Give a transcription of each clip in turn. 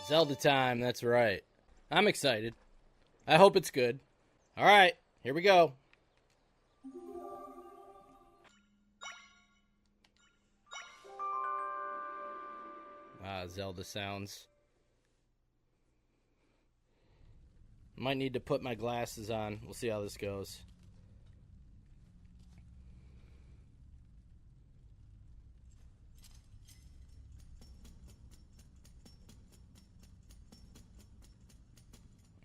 Zelda time, that's right. I'm excited. I hope it's good. Alright, here we go. Zelda sounds. Might need to put my glasses on. We'll see how this goes.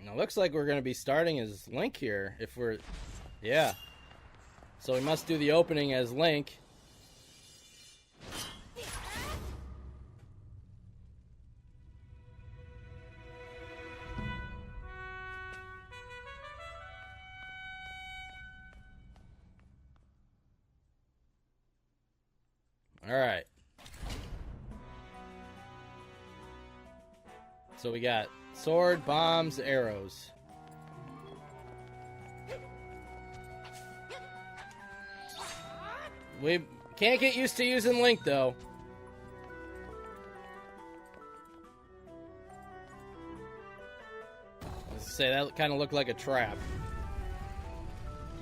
Now, looks like we're going to be starting as Link here. If we're... Yeah. So we must do the opening as Link. Alright. So we got sword, bombs, arrows. We can't get used to using Link, though. Let's say that kind of looked like a trap.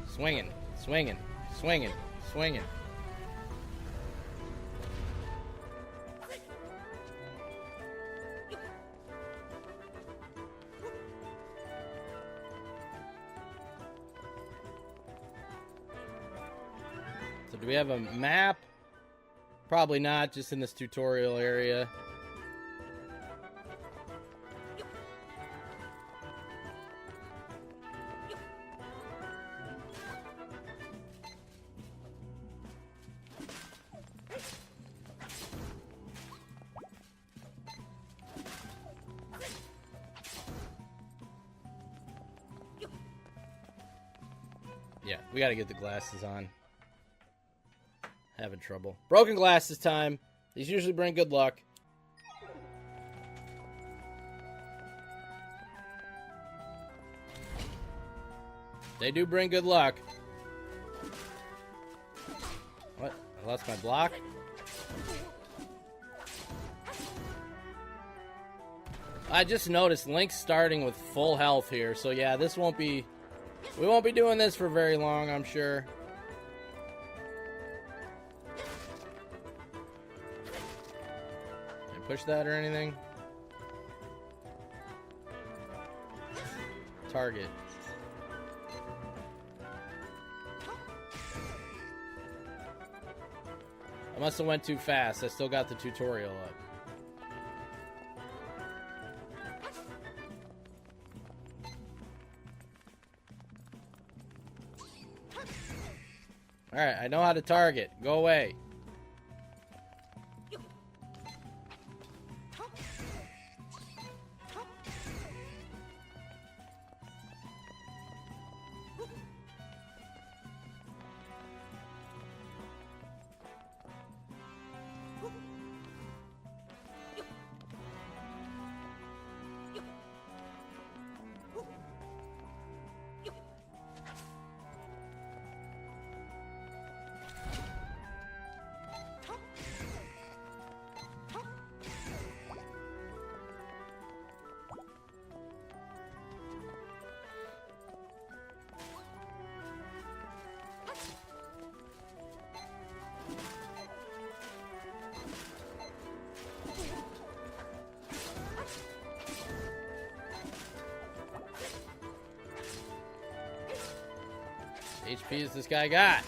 Swinging, swinging, swinging, swinging. Do we have a map? Probably not, just in this tutorial area. Yeah, we gotta get the glasses on. Having trouble. Broken glasses time. These usually bring good luck. They do bring good luck. What? I lost my block? I just noticed Link's starting with full health here. So yeah, this won't be... We won't be doing this for very long, I'm sure. Push that or anything? Target. I must have went too fast. I still got the tutorial up. Alright, I know how to target. Go away. HP has this guy got?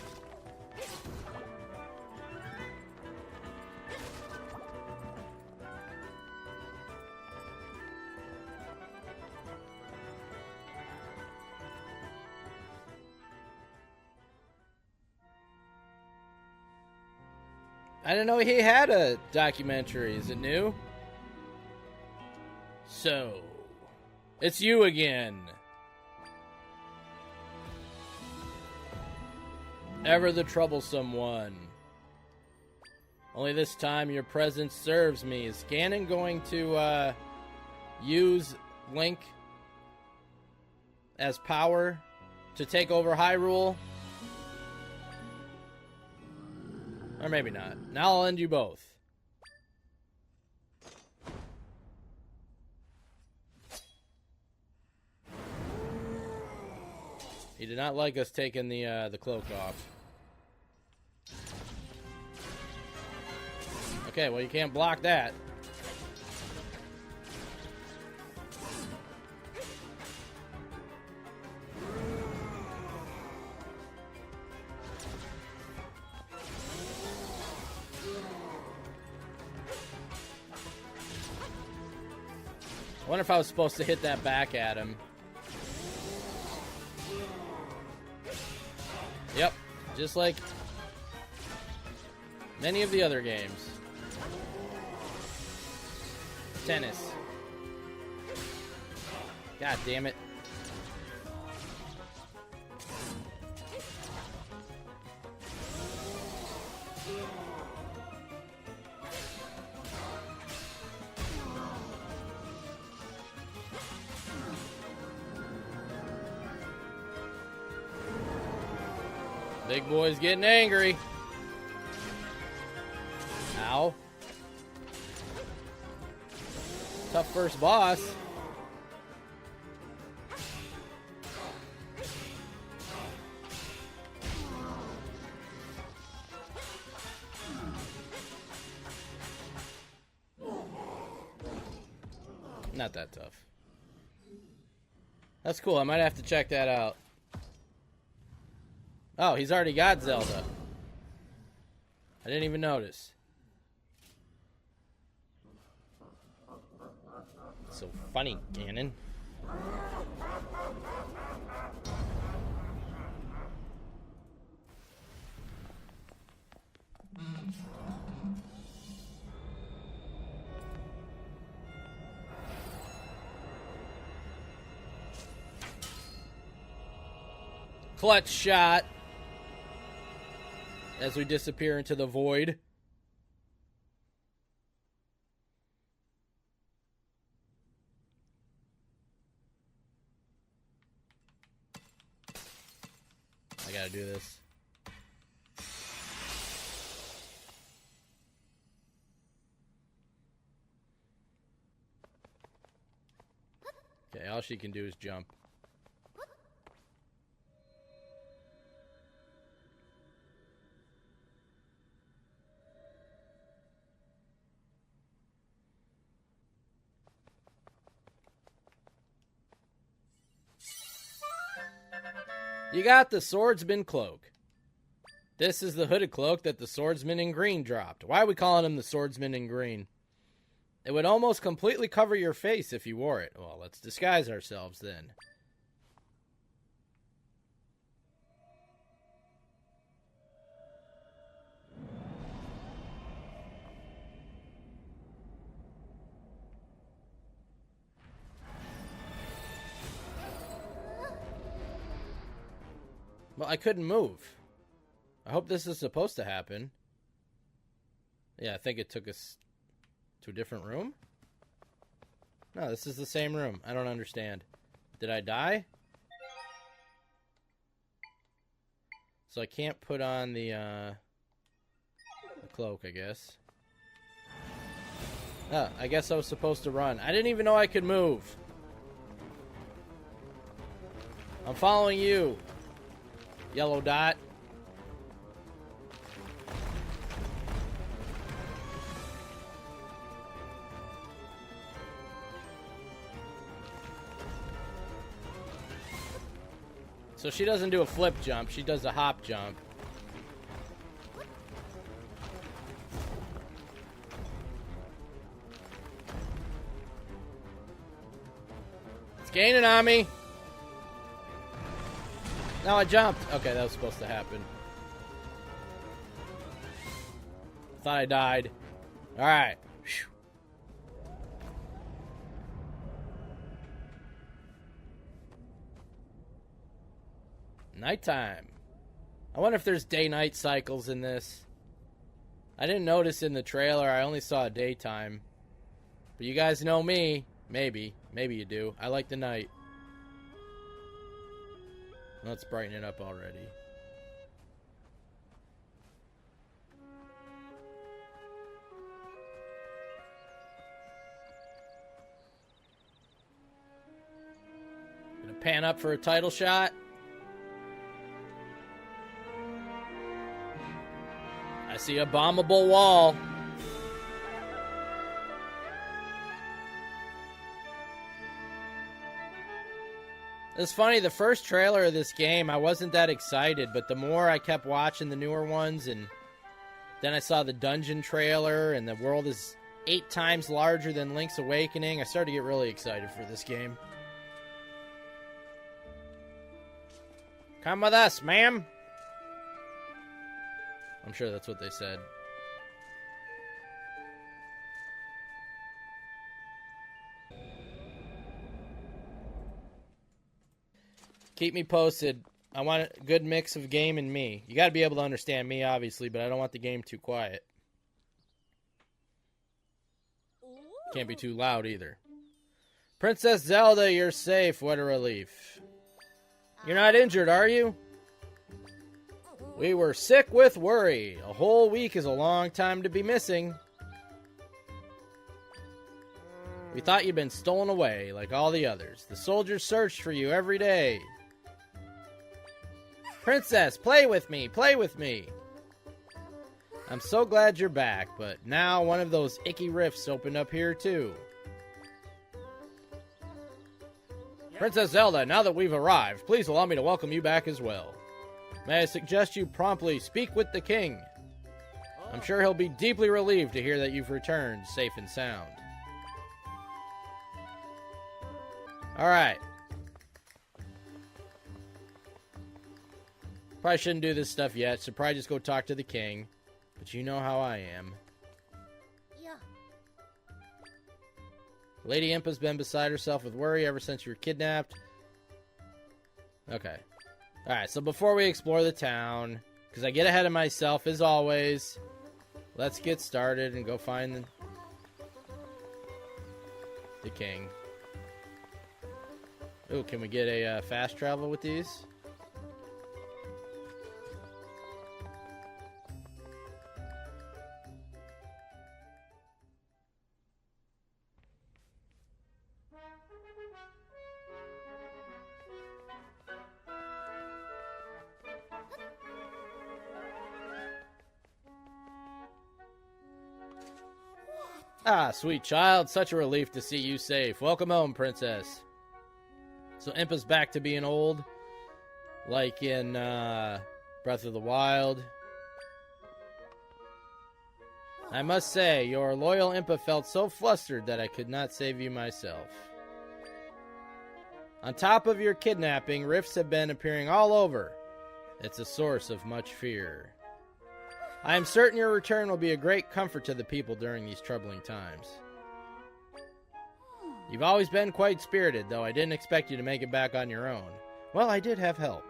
I didn't know he had a documentary. Is it new? So, it's you again. Ever the troublesome one. Only this time your presence serves me. Is Ganon going to use Link as power to take over Hyrule? Or maybe not. Now I'll end you both. He did not like us taking the cloak off. Okay, well, you can't block that. I wonder if I was supposed to hit that back at him. Yep, just like many of the other games. Tennis. God damn it. Big boy's getting angry. Ow. Tough first boss. Not that tough. That's cool. I might have to check that out. Oh, he's already got Zelda. I didn't even notice. So funny, Ganon. Clutch shot. As we disappear into the void. I gotta do this. Okay, all she can do is jump. You got the swordsman cloak. This is the hooded cloak that the swordsman in green dropped. Why are we calling him the swordsman in green? It would almost completely cover your face if you wore it. Well, let's disguise ourselves then. Well, I couldn't move. I hope this is supposed to happen. Yeah, I think it took us to a different room? No, this is the same room. I don't understand. Did I die? So I can't put on the cloak, I guess. Oh, I guess I was supposed to run. I didn't even know I could move. I'm following you. Yellow dot. So she doesn't do a flip jump, she does a hop jump. It's gaining on me. Now I jumped. Okay, that was supposed to happen. Thought I died. Alright. Nighttime. I wonder if there's day-night cycles in this. I didn't notice in the trailer. I only saw daytime. But you guys know me. Maybe. Maybe you do. I like the night. Let's brighten it up already. Gonna pan up for a title shot. see a bombable wall. It's funny, the first trailer of this game, I wasn't that excited, but the more I kept watching the newer ones, and then I saw the dungeon trailer, and the world is 8 times larger than Link's Awakening, I started to get really excited for this game. Come with us, ma'am. I'm sure that's what they said. Keep me posted. I want a good mix of game and me. You got to be able to understand me, obviously, but I don't want the game too quiet. Can't be too loud either. Princess Zelda, you're safe. What a relief. You're not injured, are you? We were sick with worry. A whole week is a long time to be missing. We thought you'd been stolen away, like all the others. The soldiers searched for you every day. Princess, play with me, play with me. I'm so glad you're back, but now one of those icky rifts opened up here too. Princess Zelda, now that we've arrived, please allow me to welcome you back as well. May I suggest you promptly speak with the king? I'm sure he'll be deeply relieved to hear that you've returned safe and sound. Alright. Probably shouldn't do this stuff yet, so probably just go talk to the king. But you know how I am. Yeah. Lady Impa's been beside herself with worry ever since you were kidnapped. Okay. Alright, so before we explore the town, because I get ahead of myself as always, let's get started and go find the king. Ooh, can we get a fast travel with these? Ah, sweet child, such a relief to see you safe. Welcome home, princess. So Impa's back to being old, like in Breath of the Wild. I must say, your loyal Impa felt so flustered that I could not save you myself. On top of your kidnapping, rifts have been appearing all over. It's a source of much fear. I am certain your return will be a great comfort to the people during these troubling times. You've always been quite spirited, though I didn't expect you to make it back on your own. Well, I did have help.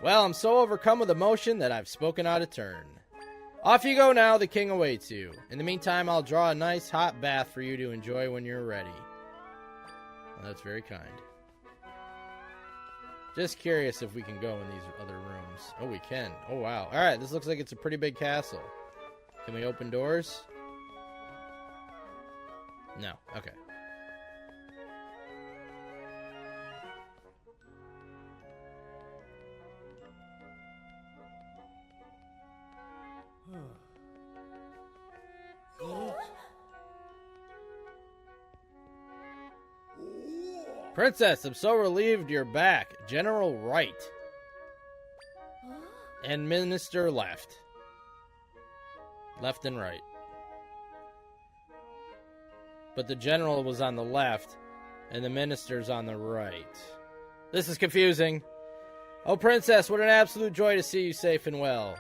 Well, I'm so overcome with emotion that I've spoken out of turn. Off you go now, the king awaits you. In the meantime, I'll draw a nice hot bath for you to enjoy when you're ready. Well, that's very kind. Just curious if we can go in these other rooms. Oh, we can. Oh, wow. Alright, this looks like it's a pretty big castle. Can we open doors? No. Okay. Princess, I'm so relieved you're back. General right. And Minister left. Left and right. But the general was on the left, and the minister's on the right. This is confusing. Oh, Princess, what an absolute joy to see you safe and well.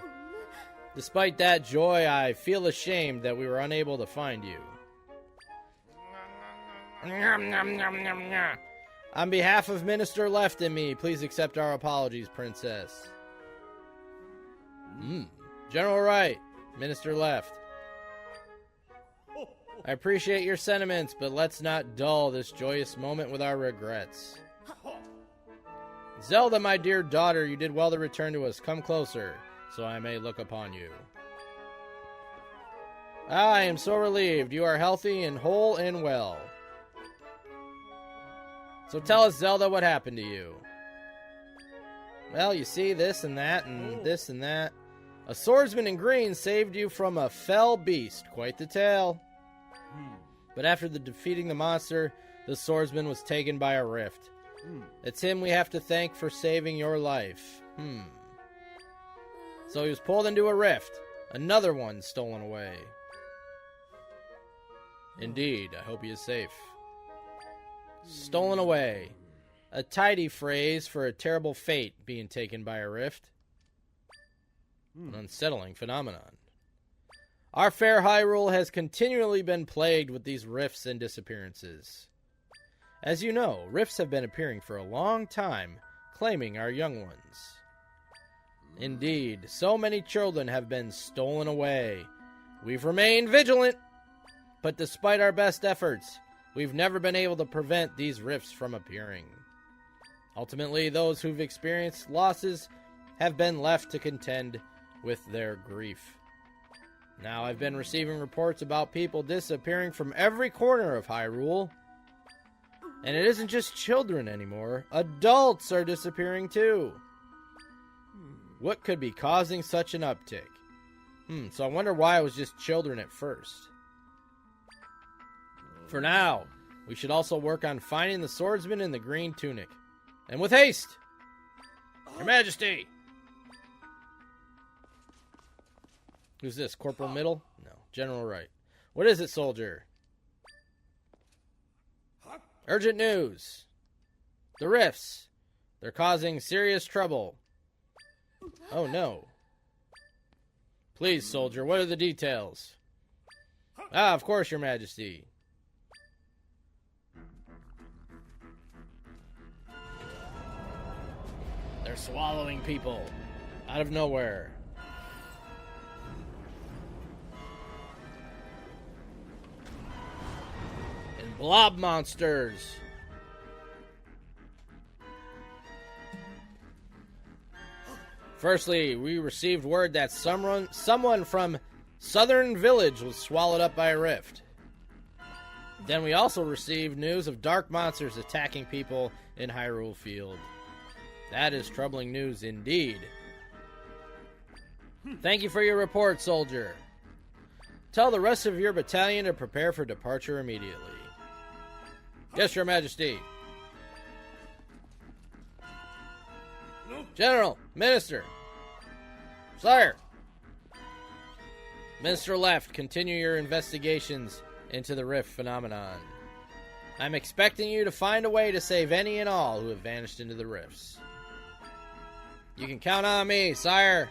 Despite that joy, I feel ashamed that we were unable to find you. On behalf of Minister Left and me, please accept our apologies, Princess. General Right, Minister Left. I appreciate your sentiments, but let's not dull this joyous moment with our regrets. Zelda, my dear daughter, you did well to return to us. Come closer, so I may look upon you. I am so relieved. You are healthy and whole and well. So tell us, Zelda, what happened to you? Well, you see this and that and this and that. A swordsman in green saved you from a fell beast. Quite the tale. But after defeating the monster, the swordsman was taken by a rift. It's him we have to thank for saving your life. So he was pulled into a rift. Another one stolen away. Indeed, I hope he is safe. Stolen away. A tidy phrase for a terrible fate being taken by a rift. An unsettling phenomenon. Our fair Hyrule has continually been plagued with these rifts and disappearances. As you know, rifts have been appearing for a long time, claiming our young ones. Indeed, so many children have been stolen away. We've remained vigilant, but despite our best efforts, we've never been able to prevent these rifts from appearing. Ultimately, those who've experienced losses have been left to contend with their grief. Now I've been receiving reports about people disappearing from every corner of Hyrule. And it isn't just children anymore. Adults are disappearing too. What could be causing such an uptick? So I wonder why it was just children at first. For now, we should also work on finding the swordsman in the green tunic. And with haste! Your Majesty! Who's this? Corporal Middle? No. General Wright. What is it, soldier? Urgent news. The rifts. They're causing serious trouble. Oh, no. Please, soldier, what are the details? Ah, of course, Your Majesty. They're swallowing people. Out of nowhere. Blob monsters. Firstly, we received word that someone from Southern Village was swallowed up by a rift. Then we also received news of dark monsters attacking people in Hyrule Field. That is troubling news indeed. Thank you for your report, soldier. Tell the rest of your battalion to prepare for departure immediately. Yes, Your Majesty. General, Minister. Sire. Minister left. Continue your investigations into the rift phenomenon. I'm expecting you to find a way to save any and all who have vanished into the rifts. You can count on me, sire.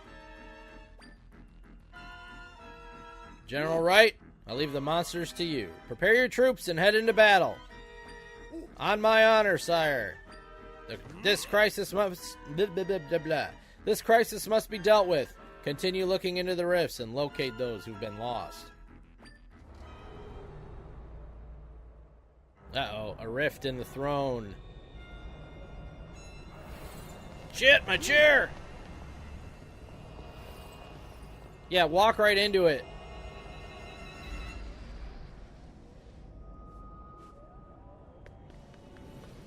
General Wright, I'll leave the monsters to you. Prepare your troops and head into battle. On my honor, sire. This crisis must... This crisis must be dealt with. Continue looking into the rifts and locate those who've been lost. Uh-oh, a rift in the throne. Shit, my chair! Yeah, walk right into it.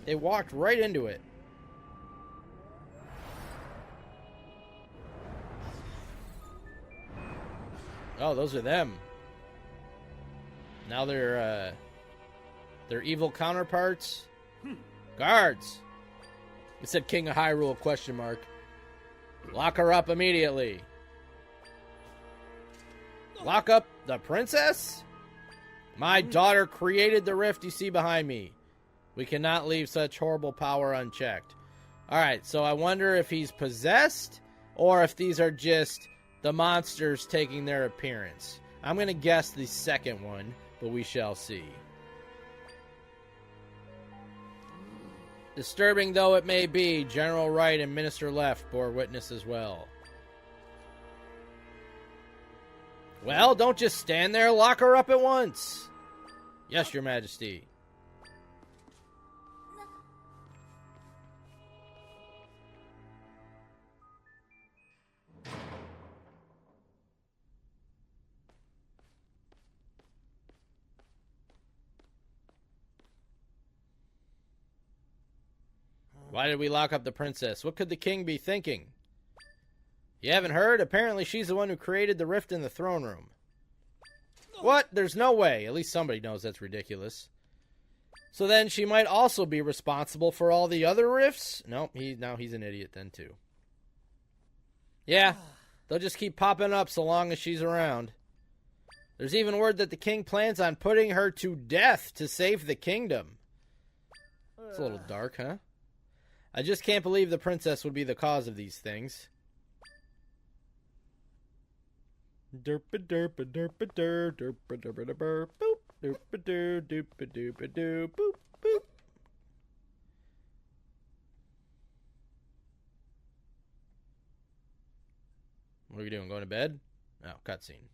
They walked right into it. Oh, those are them. Now they're evil counterparts. Guards. It said King of Hyrule, question mark. Lock her up immediately. Lock up the princess? My daughter created the rift you see behind me. We cannot leave such horrible power unchecked. Alright, so I wonder if he's possessed or if these are just the monsters taking their appearance. I'm going to guess the second one, but we shall see. Disturbing though it may be, General Wright and Minister Left bore witness as well. Well, don't just stand there. Lock her up at once. Yes, Your Majesty. Why did we lock up the princess? What could the king be thinking? You haven't heard? Apparently she's the one who created the rift in the throne room. What? There's no way. At least somebody knows that's ridiculous. So then she might also be responsible for all the other rifts? Nope, now he's an idiot then too. Yeah, they'll just keep popping up so long as she's around. There's even word that the king plans on putting her to death to save the kingdom. It's a little dark, huh? I just can't believe the princess would be the cause of these things. Derpa-derpa-derpa-der, derpa-derpa-derpa, boop, derpa-der, derpa-derpa-der, boop, boop. What are we doing? Going to bed? Oh, cutscene.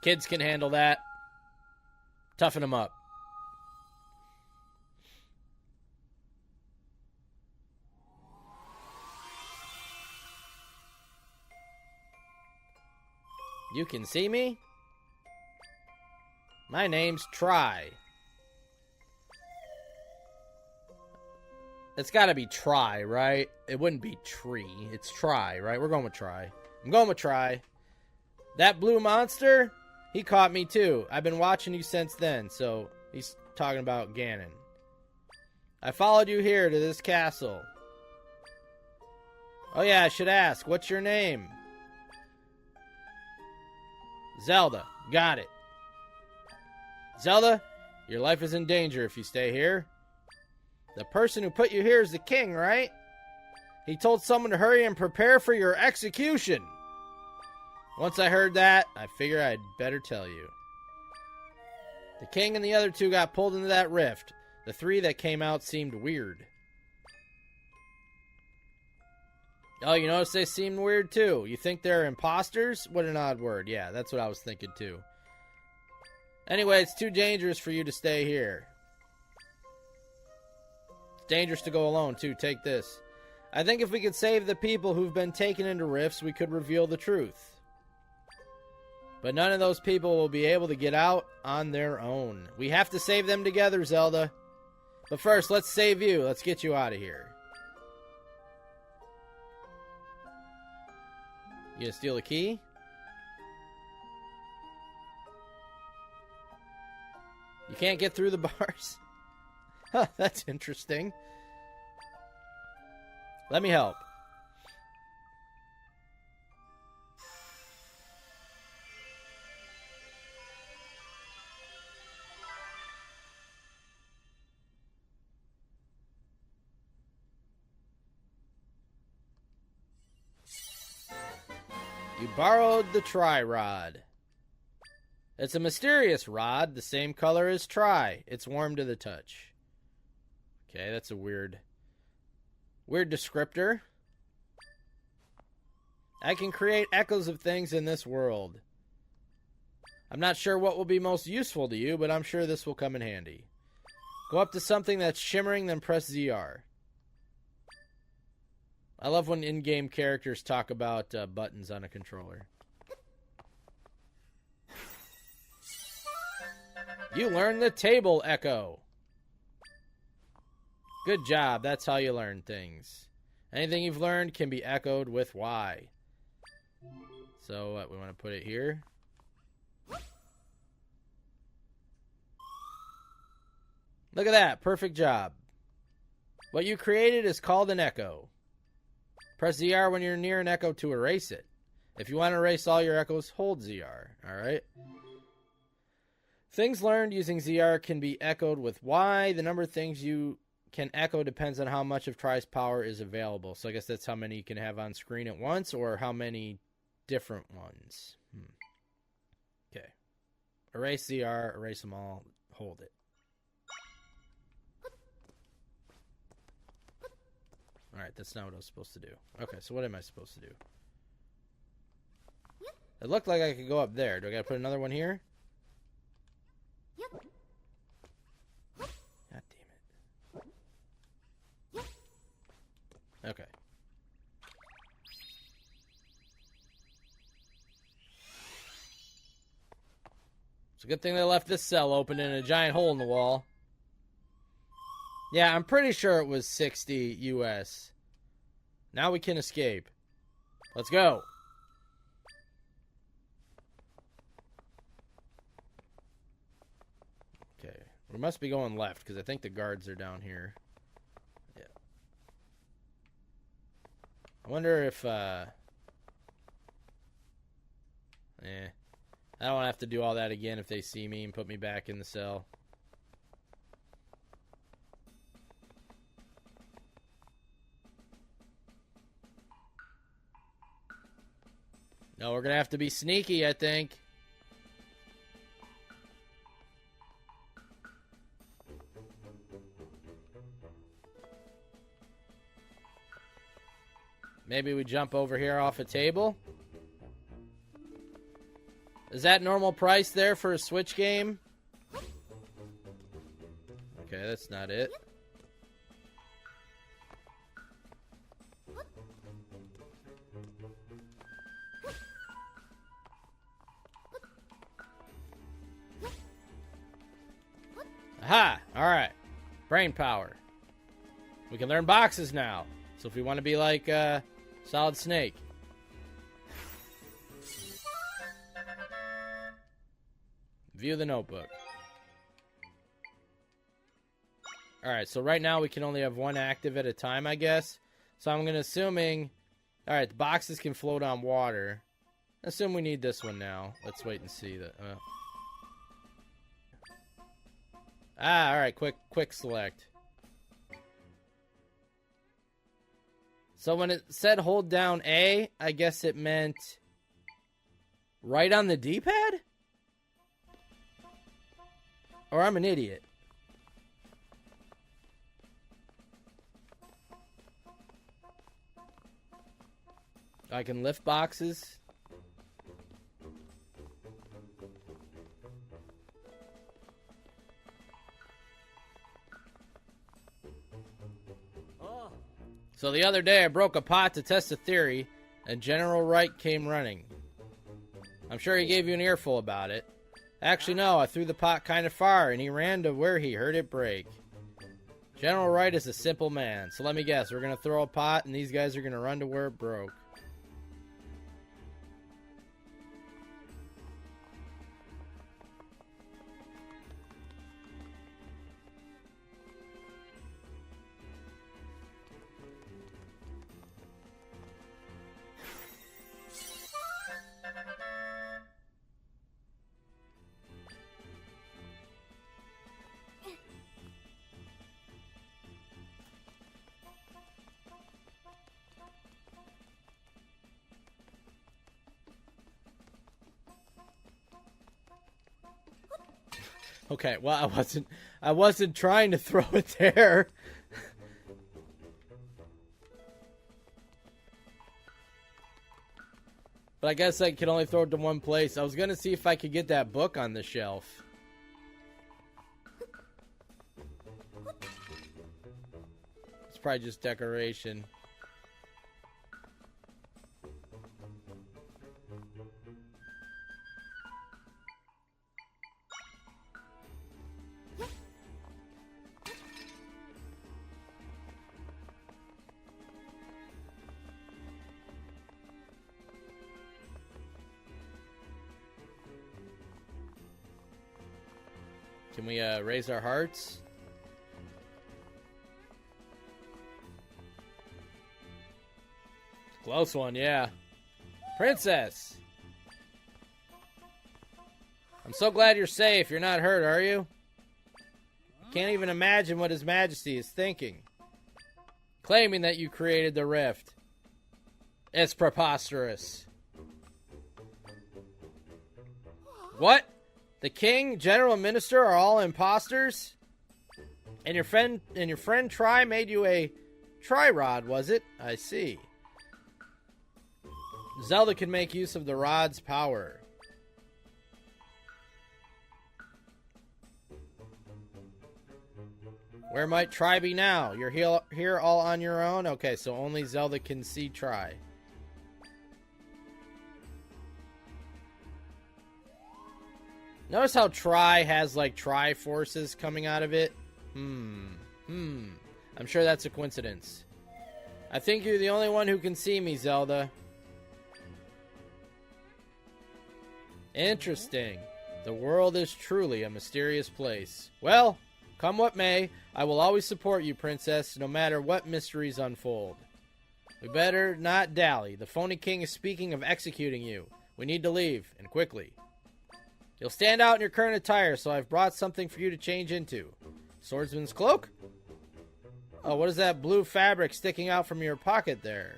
Kids can handle that. Toughen them up. You can see me? My name's Try. It's gotta be Try, right? It wouldn't be Tree. It's Try, right? We're going with Try. I'm going with Try. That blue monster, he caught me too. I've been watching you since then, so he's talking about Ganon. I followed you here to this castle. Oh yeah, I should ask, what's your name? Zelda. Got it. Zelda, your life is in danger if you stay here. The person who put you here is the king, right? He told someone to hurry and prepare for your execution. Once I heard that, I figured I'd better tell you. The king and the other two got pulled into that rift. The three that came out seemed weird. Oh, you notice they seemed weird too. You think they're imposters? What an odd word. Yeah, that's what I was thinking too. Anyway, it's too dangerous for you to stay here. It's dangerous to go alone too. Take this. I think if we could save the people who've been taken into rifts, we could reveal the truth. But none of those people will be able to get out on their own. We have to save them together, Zelda. But first, let's save you. Let's get you out of here. You gonna steal the key? You can't get through the bars? Huh, that's interesting. Let me help. You borrowed the Tri-Rod. It's a mysterious rod, the same color as Tri. It's warm to the touch. Okay, that's a weird descriptor. I can create echoes of things in this world. I'm not sure what will be most useful to you, but I'm sure this will come in handy. Go up to something that's shimmering, then press ZR. I love when in-game characters talk about buttons on a controller. You learned the table echo. Good job. That's how you learn things. Anything you've learned can be echoed with Y. So what, we want to put it here. Look at that. Perfect job. What you created is called an echo. Press ZR when you're near an echo to erase it. If you want to erase all your echoes, hold ZR. Alright? Things learned using ZR can be echoed with Y. The number of things you can echo depends on how much of Tri's power is available. So I guess that's how many you can have on screen at once, or how many different ones. Okay. Erase ZR, erase them all, hold it. Alright, that's not what I was supposed to do. Okay, so what am I supposed to do? It looked like I could go up there. Do I gotta put another one here? God damn it. Okay. It's a good thing they left this cell open in a giant hole in the wall. Yeah, I'm pretty sure it was 60 US. Now we can escape. Let's go. Okay. We must be going left because I think the guards are down here. Yeah. I wonder if, I don't want to have to do all that again if they see me and put me back in the cell. No, we're going to have to be sneaky, I think. Maybe we jump over here off a table. Is that normal price there for a Switch game? Okay, that's not it. Aha! Alright. Brain power. We can learn boxes now. So if we want to be like Solid Snake. View the notebook. Alright, so right now we can only have one active at a time, I guess. So I'm going to assuming... Alright, the boxes can float on water. Assume we need this one now. Let's wait and see. Alright, quick select. So when it said hold down A, I guess it meant right on the D-pad? Or I'm an idiot. I can lift boxes. So the other day I broke a pot to test a theory, and General Wright came running. I'm sure he gave you an earful about it. Actually, no, I threw the pot kind of far, and he ran to where he heard it break. General Wright is a simple man, so let me guess, we're going to throw a pot, and these guys are going to run to where it broke. Okay, well, I wasn't trying to throw it there. But I guess I can only throw it to one place. I was going to see if I could get that book on the shelf. It's probably just decoration. Can we raise our hearts? Close one, yeah. Princess! I'm so glad you're safe. You're not hurt, are you? Can't even imagine what His Majesty is thinking. Claiming that you created the rift. It's preposterous. What? The king, general, and minister are all imposters? And your friend Tri made you a tri-rod, was it? I see. Zelda can make use of the rod's power. Where might Tri be now? You're here all on your own? Okay, so only Zelda can see Tri. Notice how Tri has, like, Tri-Forces coming out of it? I'm sure that's a coincidence. I think you're the only one who can see me, Zelda. Interesting. The world is truly a mysterious place. Well, come what may, I will always support you, Princess, no matter what mysteries unfold. We better not dally. The phony king is speaking of executing you. We need to leave, and quickly. You'll stand out in your current attire, so I've brought something for you to change into. Swordsman's cloak? Oh, what is that blue fabric sticking out from your pocket there?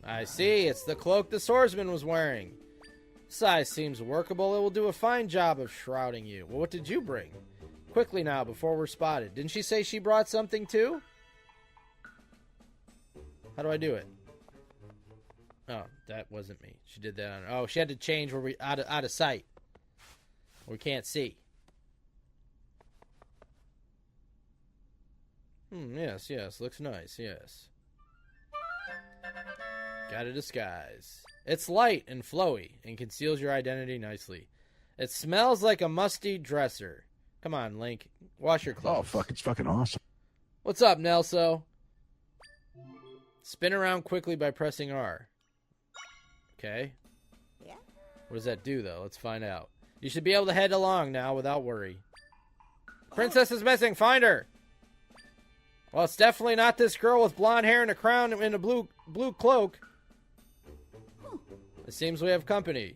I see, it's the cloak the swordsman was wearing. Size seems workable. It will do a fine job of shrouding you. Well, what did you bring? Quickly now, before we're spotted. Didn't she say she brought something too? How do I do it? Oh, that wasn't me. She did that on... Oh, she had to change where we... Out of sight. We can't see. Yes, yes. Looks nice, yes. Got a disguise. It's light and flowy and conceals your identity nicely. It smells like a musty dresser. Come on, Link. Wash your clothes. Oh, fuck. It's fucking awesome. What's up, Nelso? Spin around quickly by pressing R. Okay. Yeah. What does that do, though? Let's find out. You should be able to head along now without worry. Princess is missing. Find her. Well, it's definitely not this girl with blonde hair and a crown and a blue cloak. It seems we have company.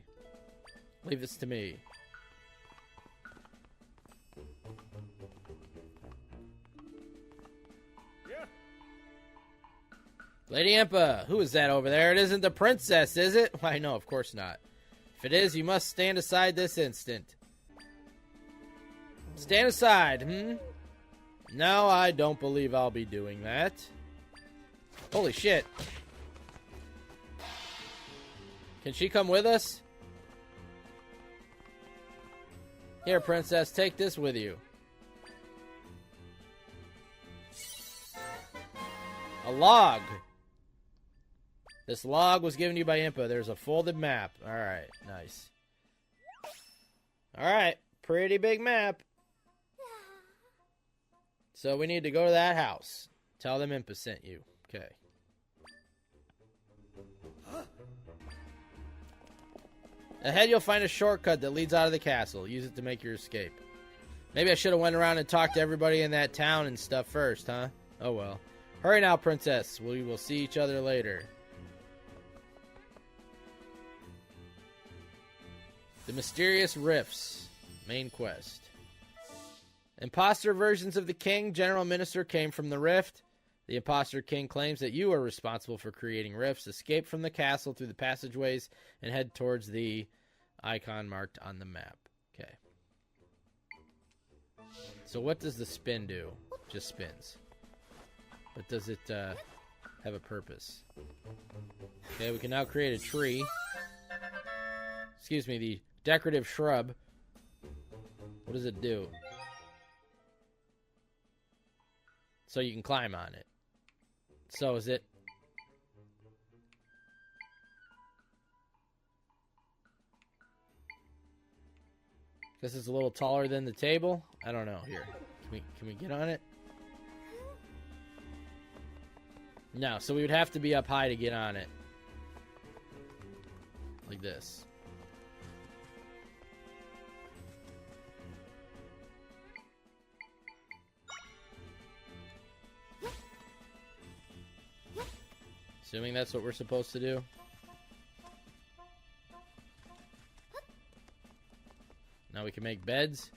Leave this to me. Yeah. Lady Impa, who is that over there? It isn't the princess, is it? Why, no, of course not. If it is, you must stand aside this instant. Stand aside, No, I don't believe I'll be doing that. Holy shit. Can she come with us? Here, princess, take this with you. A log. This log was given to you by Impa. There's a folded map. Alright, nice. Alright, pretty big map. So we need to go to that house. Tell them Impa sent you. Okay. Ahead you'll find a shortcut that leads out of the castle. Use it to make your escape. Maybe I should have went around and talked to everybody in that town and stuff first, huh? Oh well. Hurry now, princess. We will see each other later. The Mysterious Rifts. Main quest. Imposter versions of the king, general minister, came from the rift. The imposter king claims that you are responsible for creating rifts. Escape from the castle through the passageways and head towards the icon marked on the map. Okay. So what does the spin do? Just spins. But does it have a purpose? Okay, we can now create a tree. Excuse me, the decorative shrub. What does it do? So you can climb on it. So is it... This is a little taller than the table? I don't know. Here. Can we get on it? No, so we would have to be up high to get on it. Like this. Assuming that's what we're supposed to do. Now we can make beds.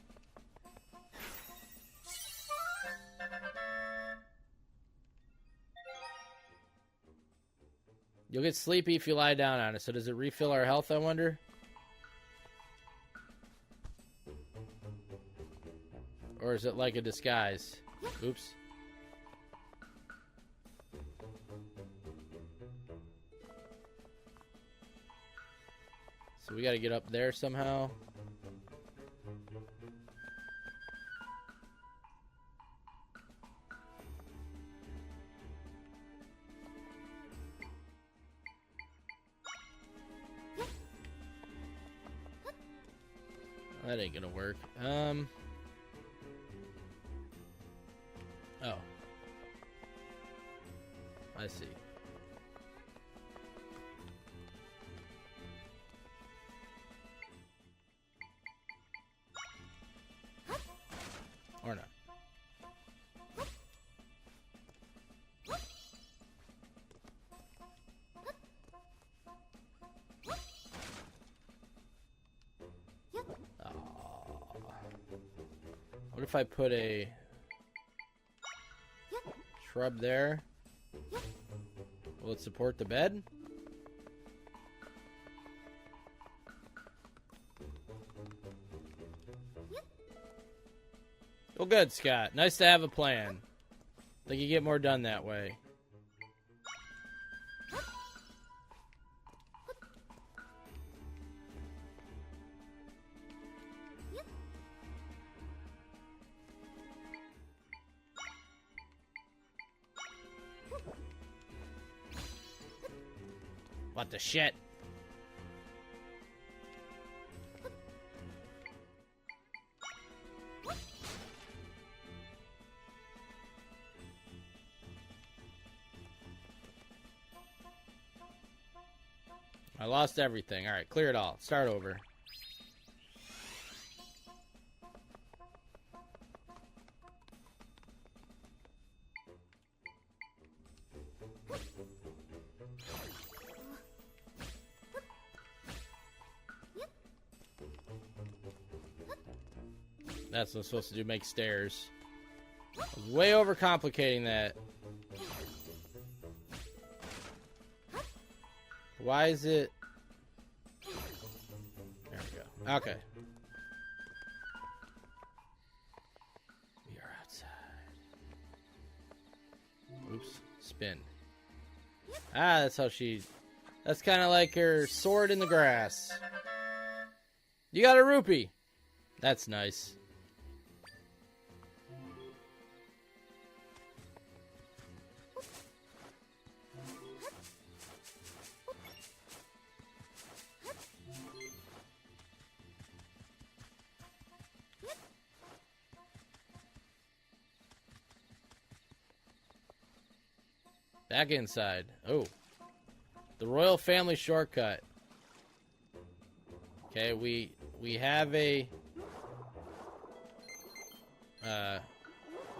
You'll get sleepy if you lie down on it. So does it refill our health, I wonder? Or is it like a disguise? Oops. So we gotta get up there somehow. That ain't gonna work. Oh. I see. Or not. What if I put a shrub there? Will it support the bed? Well, good, Scott. Nice to have a plan. Think you get more done that way. What the shit? I lost everything. Alright, clear it all. Start over. That's what I'm supposed to do, make stairs. I was way overcomplicating that. Why is it... There we go. Okay. We are outside. Oops. Spin. Ah, that's how she... That's kind of like her sword in the grass. You got a rupee. That's nice. Back inside. Oh. The royal family shortcut. Okay, we have a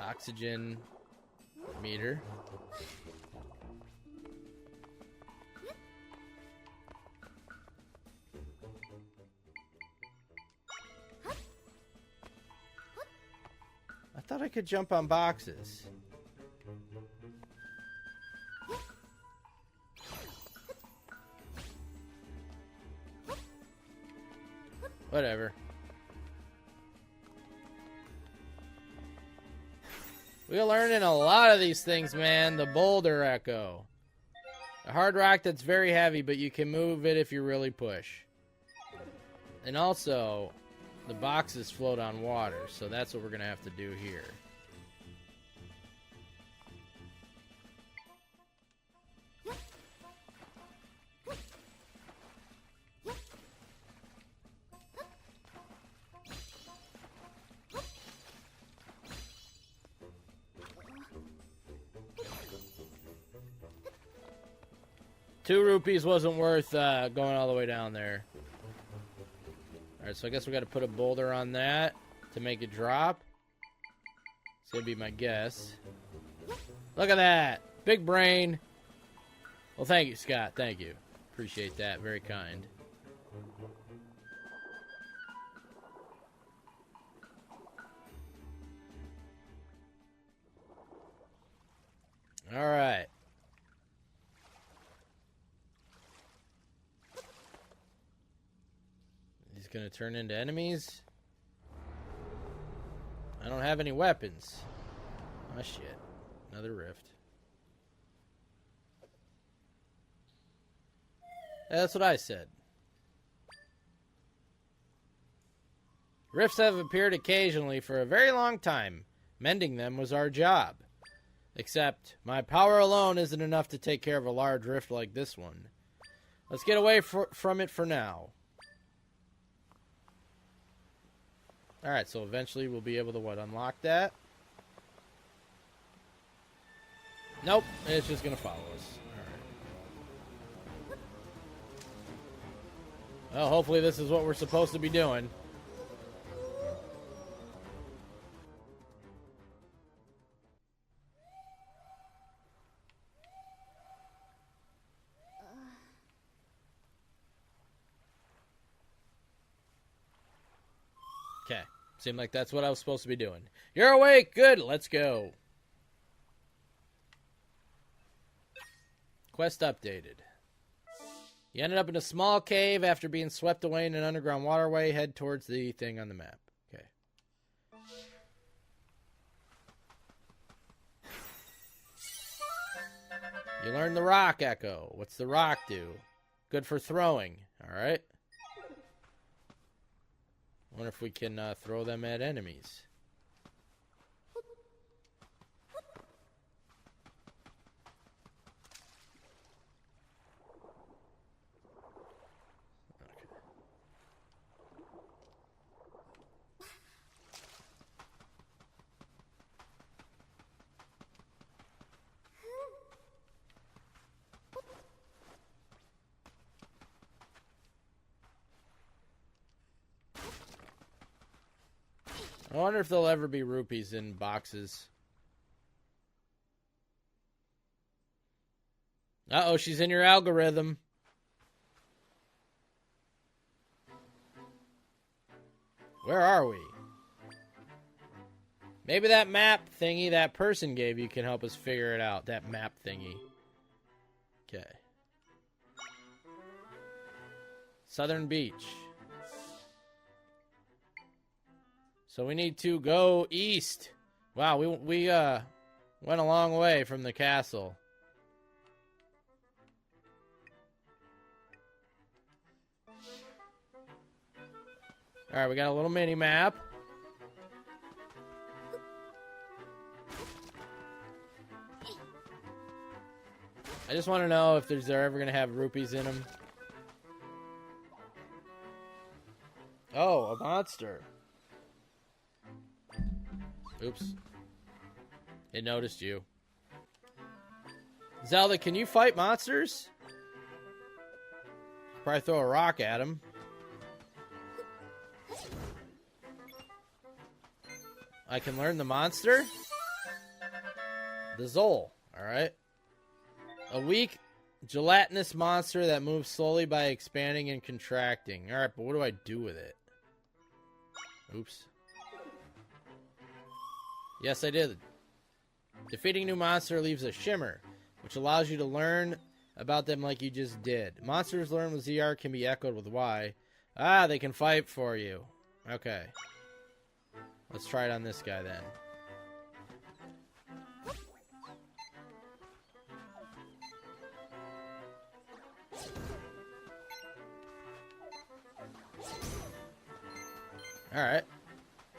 oxygen meter. I thought I could jump on boxes. Whatever. We're learning a lot of these things, man. The boulder echo. A hard rock that's very heavy, but you can move it if you really push. And also, the boxes float on water, so that's what we're going to have to do here. Two rupees wasn't worth going all the way down there. Alright, so I guess we got to put a boulder on that to make it drop. It's going to be my guess. Look at that! Big brain! Well, thank you, Scott. Thank you. Appreciate that. Very kind. Alright. Gonna turn into enemies. I don't have any weapons. Oh shit. Another rift. That's what I said. Rifts have appeared occasionally for a very long time. Mending them was our job. Except, my power alone isn't enough to take care of a large rift like this one. Let's get away from it for now. Alright, so eventually we'll be able to, what, unlock that? Nope, it's just gonna follow us. Alright. Well, hopefully this is what we're supposed to be doing. Okay. Seemed like that's what I was supposed to be doing. You're awake! Good! Let's go. Quest updated. You ended up in a small cave after being swept away in an underground waterway. Head towards the thing on the map. Okay. You learned the rock echo. What's the rock do? Good for throwing. Alright. Wonder if we can throw them at enemies. I wonder if there'll ever be rupees in boxes. Uh-oh, she's in your algorithm. Where are we? Maybe that map thingy that person gave you can help us figure it out. That map thingy. Okay. Southern Beach. So we need to go east. Wow, we went a long way from the castle. All right, we got a little mini map. I just want to know if they're ever going to have rupees in them. Oh, a monster. Oops. It noticed you. Zelda, can you fight monsters? Probably throw a rock at him. I can learn the monster? The Zol. Alright. A weak, gelatinous monster that moves slowly by expanding and contracting. Alright, but what do I do with it? Oops. Yes, I did. Defeating a new monster leaves a shimmer, which allows you to learn about them like you just did. Monsters learned with ZR can be echoed with Y. Ah, they can fight for you. Okay. Let's try it on this guy then. Alright.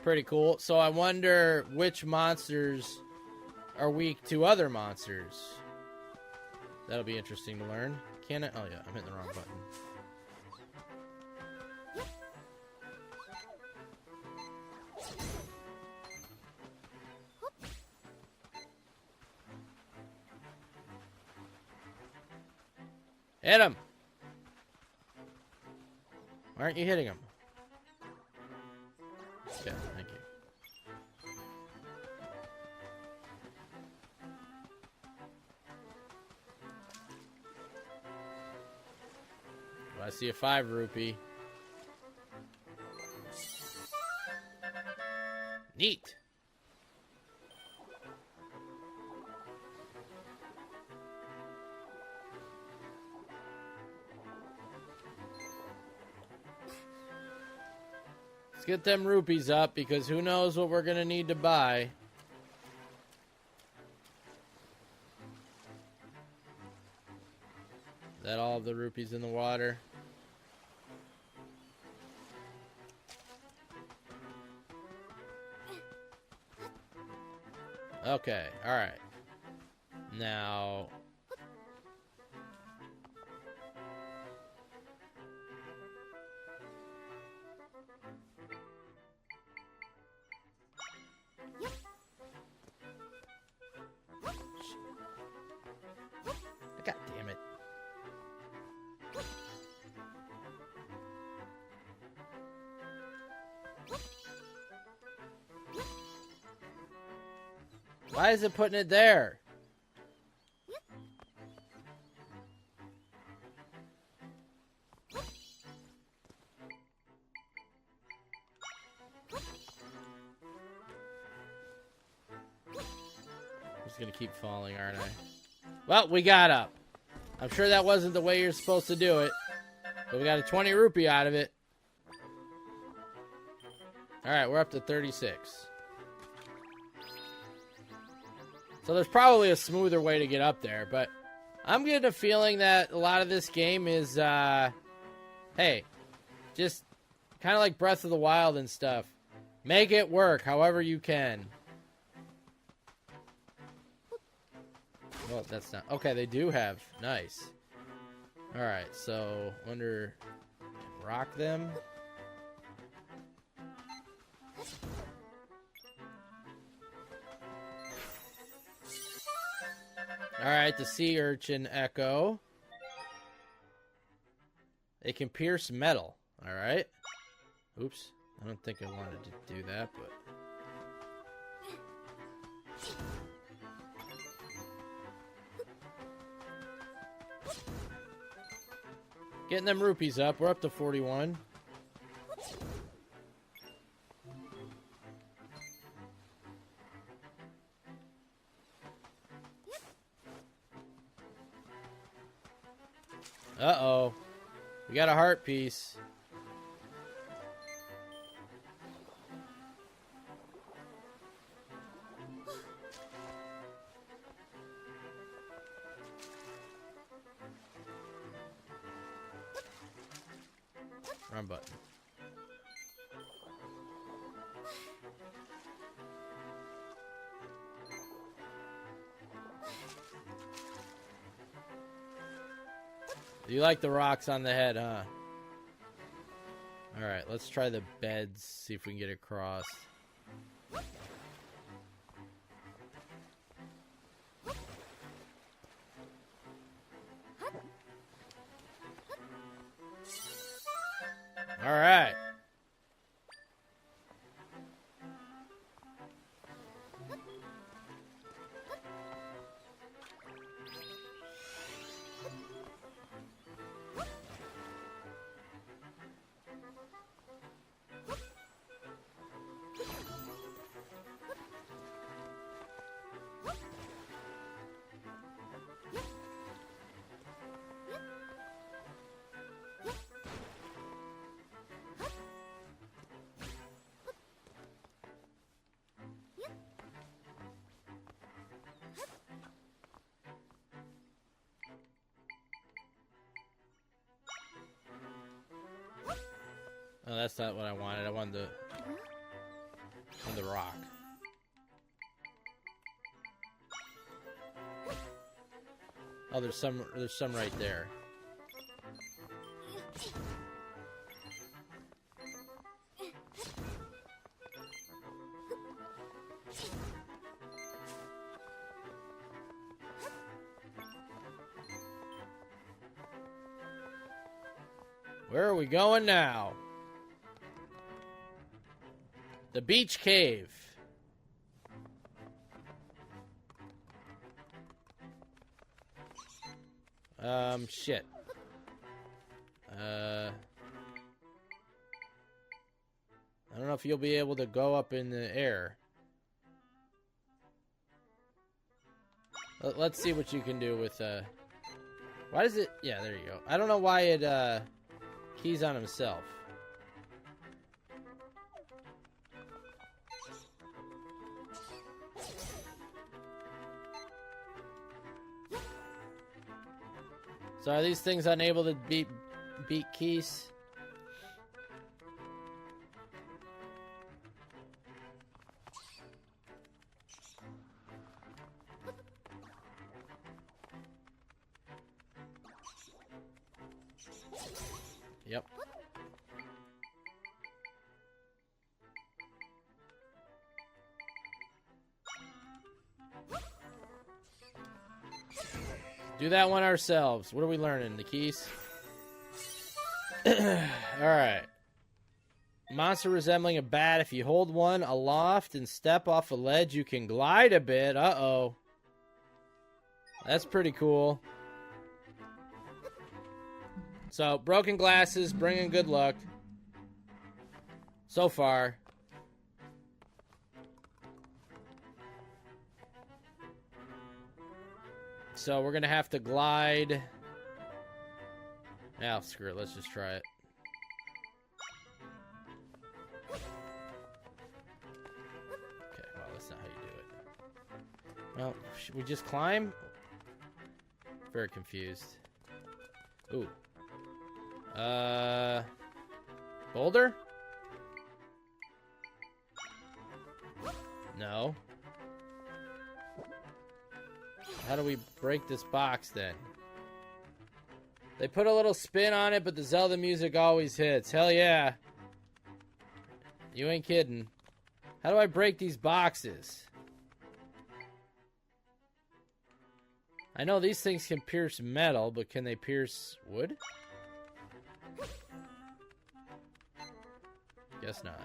Pretty cool. So I wonder which monsters are weak to other monsters. That'll be interesting to learn. Can I? Oh yeah, I'm hitting the wrong button. Hit him! Why aren't you hitting him? Okay, thank you. Well, I see a 5 rupee. Neat. Let's get them rupees up, because who knows what we're going to need to buy. Is that all of the rupees in the water? Okay, alright. Now... Why is it putting it there? I'm just gonna keep falling, aren't I? Well, we got up. I'm sure that wasn't the way you're supposed to do it, but we got a 20 rupee out of it. Alright, we're up to 36. So there's probably a smoother way to get up there, but I'm getting a feeling that a lot of this game is, hey, just kind of like Breath of the Wild and stuff. Make it work however you can. Well, that's not... Okay, they do have... Nice. Alright, so... Wonder... Rock them? Alright, the sea urchin echo. They can pierce metal. Alright. Oops. I don't think I wanted to do that, but... Getting them rupees up. We're up to 41. Uh-oh. We got a heart piece. Wrong button. You like the rocks on the head, huh? Alright, let's try the beds, see if we can get across. Alright. Oh, that's not what I wanted. I wanted the rock. Oh, there's some right there. Where are we going now? The beach cave. Shit. I don't know if you'll be able to go up in the air. Let's see what you can do with, why does it... Yeah, there you go. I don't know why it, keys on himself. So are these things unable to beat keys? Yep. Do that one ourselves. What are we learning? The keys? Alright. Monster resembling a bat. If you hold one aloft and step off a ledge, you can glide a bit. Uh-oh. That's pretty cool. So, broken glasses, bringing good luck. So far. So, we're going to have to glide. Yeah, screw it. Let's just try it. Okay, well, that's not how you do it. Well, should we just climb? Very confused. Ooh. Boulder? No. How do we break this box then? They put a little spin on it, but the Zelda music always hits. Hell yeah. You ain't kidding. How do I break these boxes? I know these things can pierce metal, but can they pierce wood? Guess not.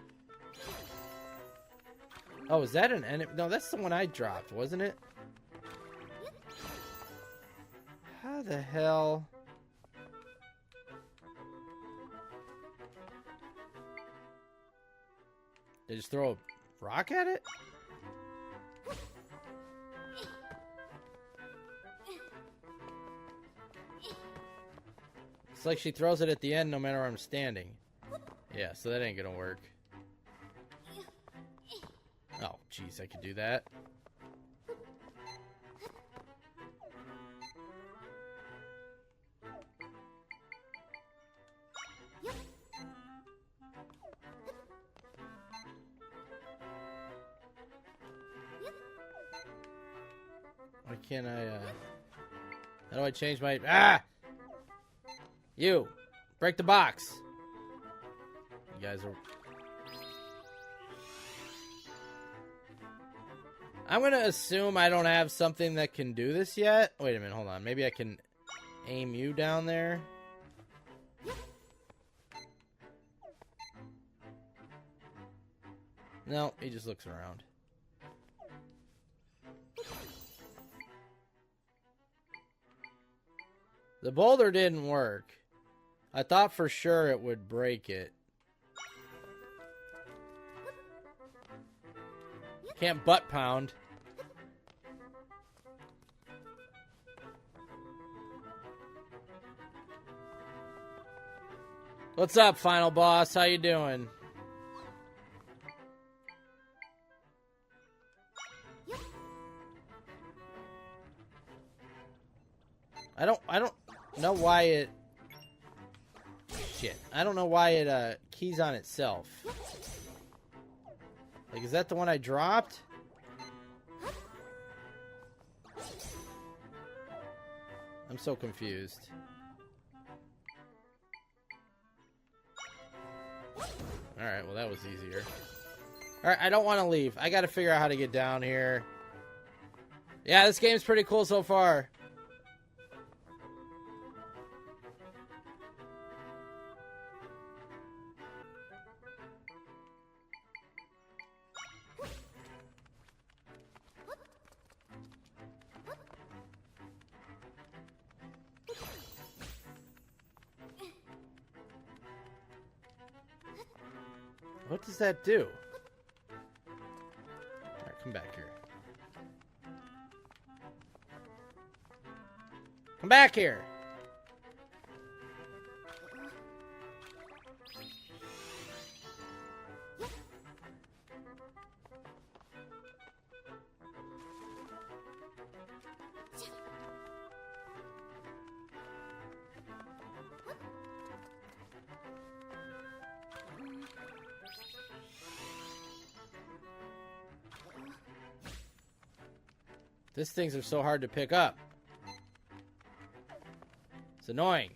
Oh, is that an enemy? No, that's the one I dropped, wasn't it? How the hell? They just throw a rock at it? It's like she throws it at the end no matter where I'm standing. Yeah, so that ain't gonna work. Oh, jeez, I could do that. Why can't I, how do I change my... Ah! You! Break the box! You guys are... I'm gonna assume I don't have something that can do this yet. Wait a minute, hold on. Maybe I can aim you down there. No, he just looks around. The boulder didn't work. I thought for sure it would break it. Can't butt pound. What's up, final boss? How you doing? I don't know why it... Shit. I don't know why it keys on itself. Like, is that the one I dropped? I'm so confused. Alright, well that was easier. Alright, I don't want to leave. I gotta figure out how to get down here. Yeah, this game's pretty cool so far. What does that do? Alright, come back here. Come back here! These things are so hard to pick up. It's annoying.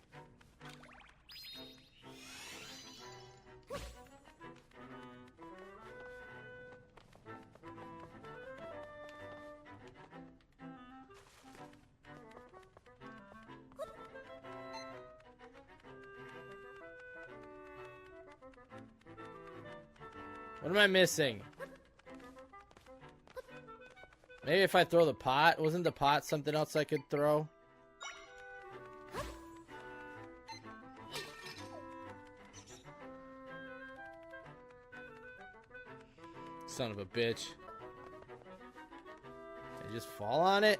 What am I missing? Maybe if I throw the pot. Wasn't the pot something else I could throw? Son of a bitch. I just fall on it?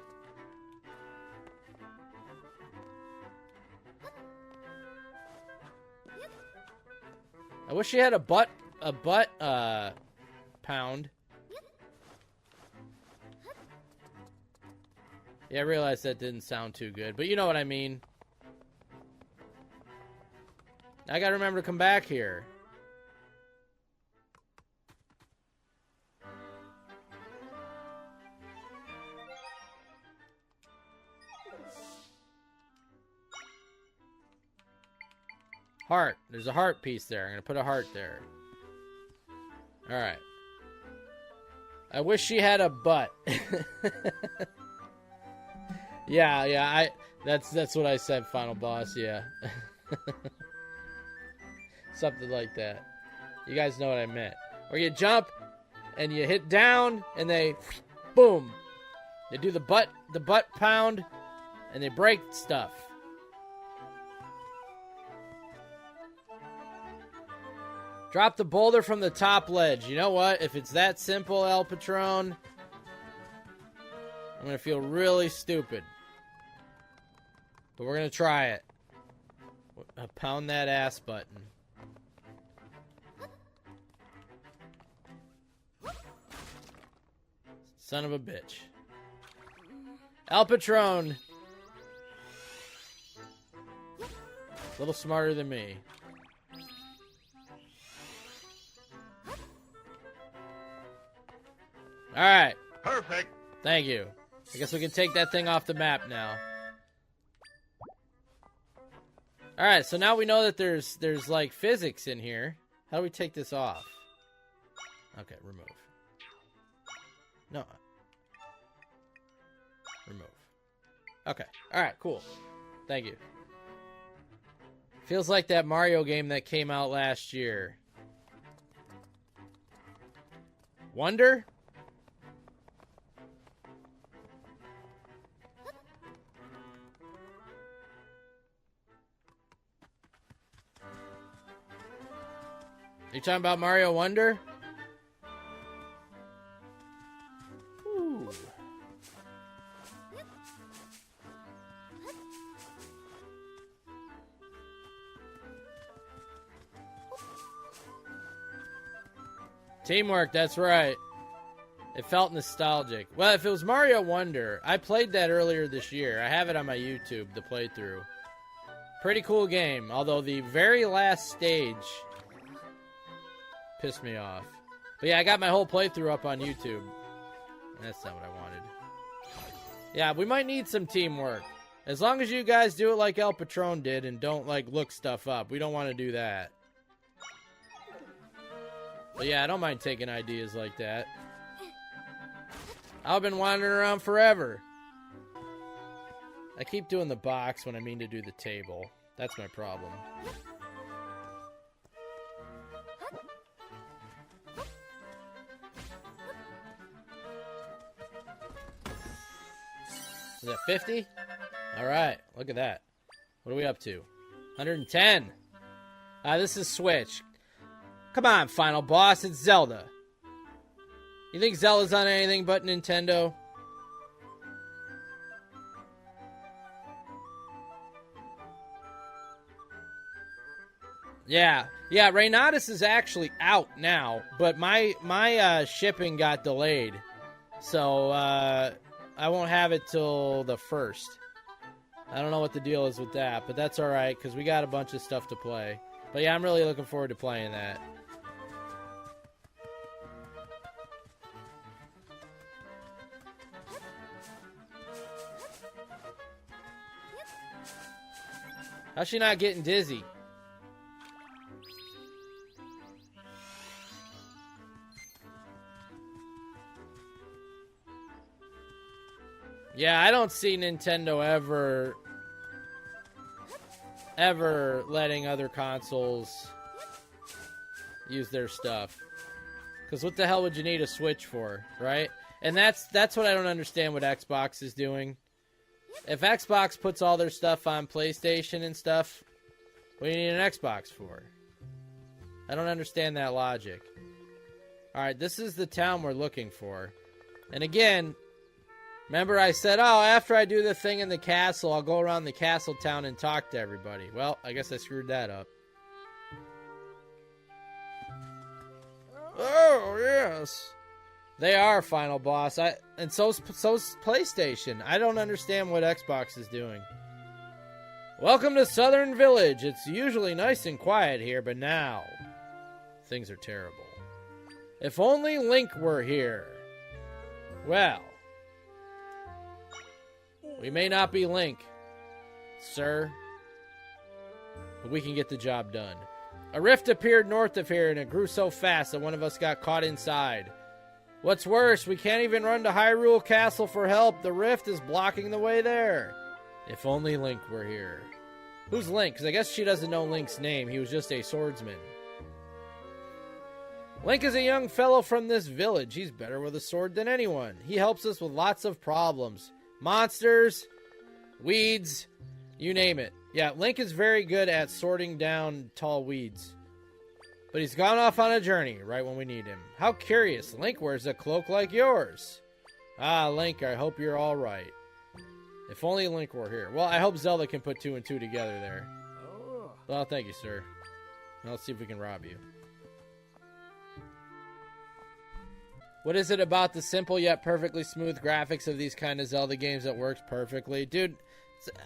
I wish she had a butt pound. Yeah, I realized that didn't sound too good, but you know what I mean. I gotta remember to come back here. Heart. There's a heart piece there. I'm gonna put a heart there. Alright. I wish she had a butt. Yeah, that's what I said, final boss, yeah. Something like that. You guys know what I meant. Or you jump and you hit down and they boom. They do the butt pound and they break stuff. Drop the boulder from the top ledge. You know what? If it's that simple, El Patron, I'm going to feel really stupid. But we're going to try it. Pound that ass button. Son of a bitch. El Patron. A little smarter than me. Alright. Perfect. Thank you. I guess we can take that thing off the map now. Alright, so now we know that there's like physics in here. How do we take this off? Okay, remove. No. Remove. Okay. Alright, cool. Thank you. Feels like that Mario game that came out last year. Wonder? You talking about Mario Wonder? Ooh. Teamwork, that's right. It felt nostalgic. Well, if it was Mario Wonder, I played that earlier this year. I have it on my YouTube, the playthrough. Pretty cool game, although the very last stage pissed me off. But yeah, I got my whole playthrough up on YouTube. That's not what I wanted. Yeah, we might need some teamwork. As long as you guys do it like El Patron did and don't, like, look stuff up. We don't want to do that. But yeah, I don't mind taking ideas like that. I've been wandering around forever. I keep doing the box when I mean to do the table. That's my problem. Is that 50? Alright, look at that. What are we up to? 110. This is Switch. Come on, final boss, it's Zelda. You think Zelda's on anything but Nintendo? Yeah, Reynatus is actually out now, but my shipping got delayed. So, I won't have it till the 1st. I don't know what the deal is with that, but that's alright, because we got a bunch of stuff to play. But yeah, I'm really looking forward to playing that. How's she not getting dizzy? Yeah, I don't see Nintendo ever letting other consoles use their stuff. Because what the hell would you need a Switch for, right? And that's what I don't understand what Xbox is doing. If Xbox puts all their stuff on PlayStation and stuff, what do you need an Xbox for? I don't understand that logic. Alright, this is the town we're looking for. And again, remember I said, oh, after I do the thing in the castle, I'll go around the castle town and talk to everybody. Well, I guess I screwed that up. Oh, yes. They are final boss. And so's PlayStation. I don't understand what Xbox is doing. Welcome to Southern Village. It's usually nice and quiet here, but now things are terrible. If only Link were here. Well, we may not be Link, sir, but we can get the job done. A rift appeared north of here, and it grew so fast that one of us got caught inside. What's worse, we can't even run to Hyrule Castle for help. The rift is blocking the way there. If only Link were here. Who's Link? Because I guess she doesn't know Link's name. He was just a swordsman. Link is a young fellow from this village. He's better with a sword than anyone. He helps us with lots of problems. Monsters, weeds, you name it. Yeah, Link is very good at sorting down tall weeds. But he's gone off on a journey right when we need him. How curious. Link wears a cloak like yours. Ah, Link, I hope you're all right. If only Link were here. Well, I hope Zelda can put 2 and 2 together there. Oh. Well, thank you, sir. Now let's see if we can rob you. What is it about the simple yet perfectly smooth graphics of these kind of Zelda games that works perfectly? Dude,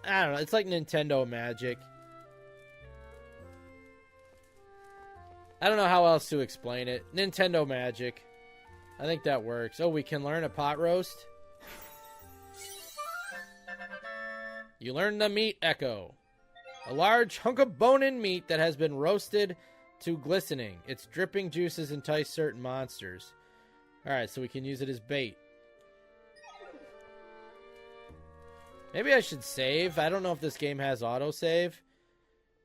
I don't know. It's like Nintendo magic. I don't know how else to explain it. Nintendo magic. I think that works. Oh, we can learn a pot roast? You learn the meat echo. A large hunk of bone-in meat that has been roasted to glistening. Its dripping juices entice certain monsters. Alright, so we can use it as bait. Maybe I should save. I don't know if this game has autosave.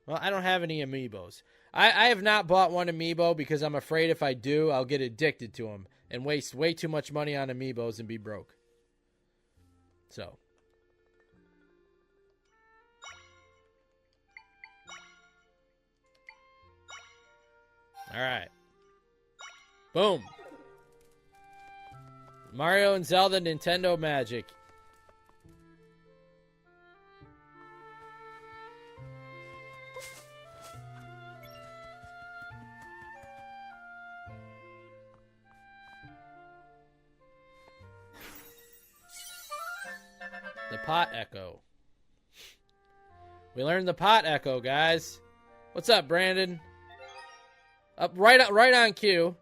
Well, I don't have any amiibos. I have not bought one amiibo because I'm afraid if I do, I'll get addicted to them and waste way too much money on amiibos and be broke. So. Alright. Boom. Mario and Zelda Nintendo Magic. The pot echo. We learned the pot echo, guys. What's up, Brandon? Up right on cue.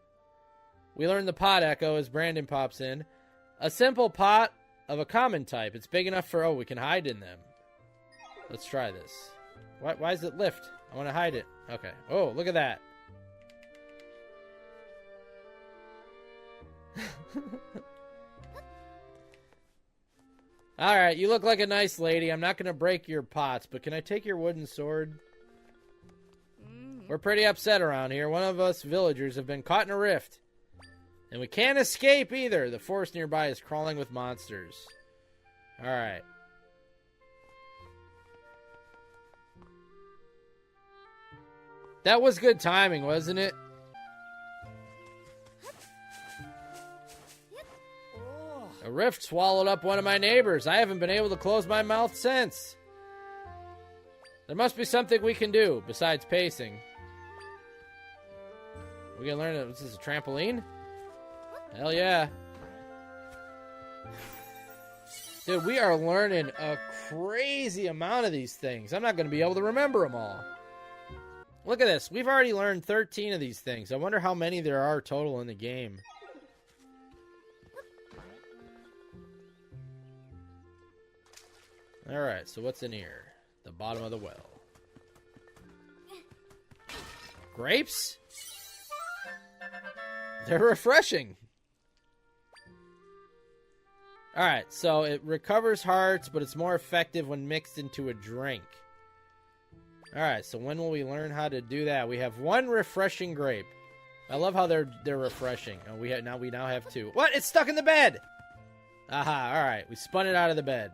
We learned the pot echo as Brandon pops in. A simple pot of a common type. It's big enough for, oh, we can hide in them. Let's try this. Why does it lift? I want to hide it. Okay. Oh, look at that. Alright, you look like a nice lady. I'm not going to break your pots, but can I take your wooden sword? We're pretty upset around here. One of us villagers have been caught in a rift. And we can't escape either. The forest nearby is crawling with monsters. Alright. That was good timing, wasn't it? A rift swallowed up one of my neighbors. I haven't been able to close my mouth since. There must be something we can do besides pacing. We can learn that this is a trampoline? Hell yeah. Dude, we are learning a crazy amount of these things. I'm not going to be able to remember them all. Look at this. We've already learned 13 of these things. I wonder how many there are total in the game. Alright, so what's in here? The bottom of the well. Grapes? They're refreshing. Alright, so it recovers hearts, but it's more effective when mixed into a drink. Alright, so when will we learn how to do that? We have one refreshing grape. I love how they're refreshing. Oh, we now have 2. What? It's stuck in the bed. Aha! All right, we spun it out of the bed.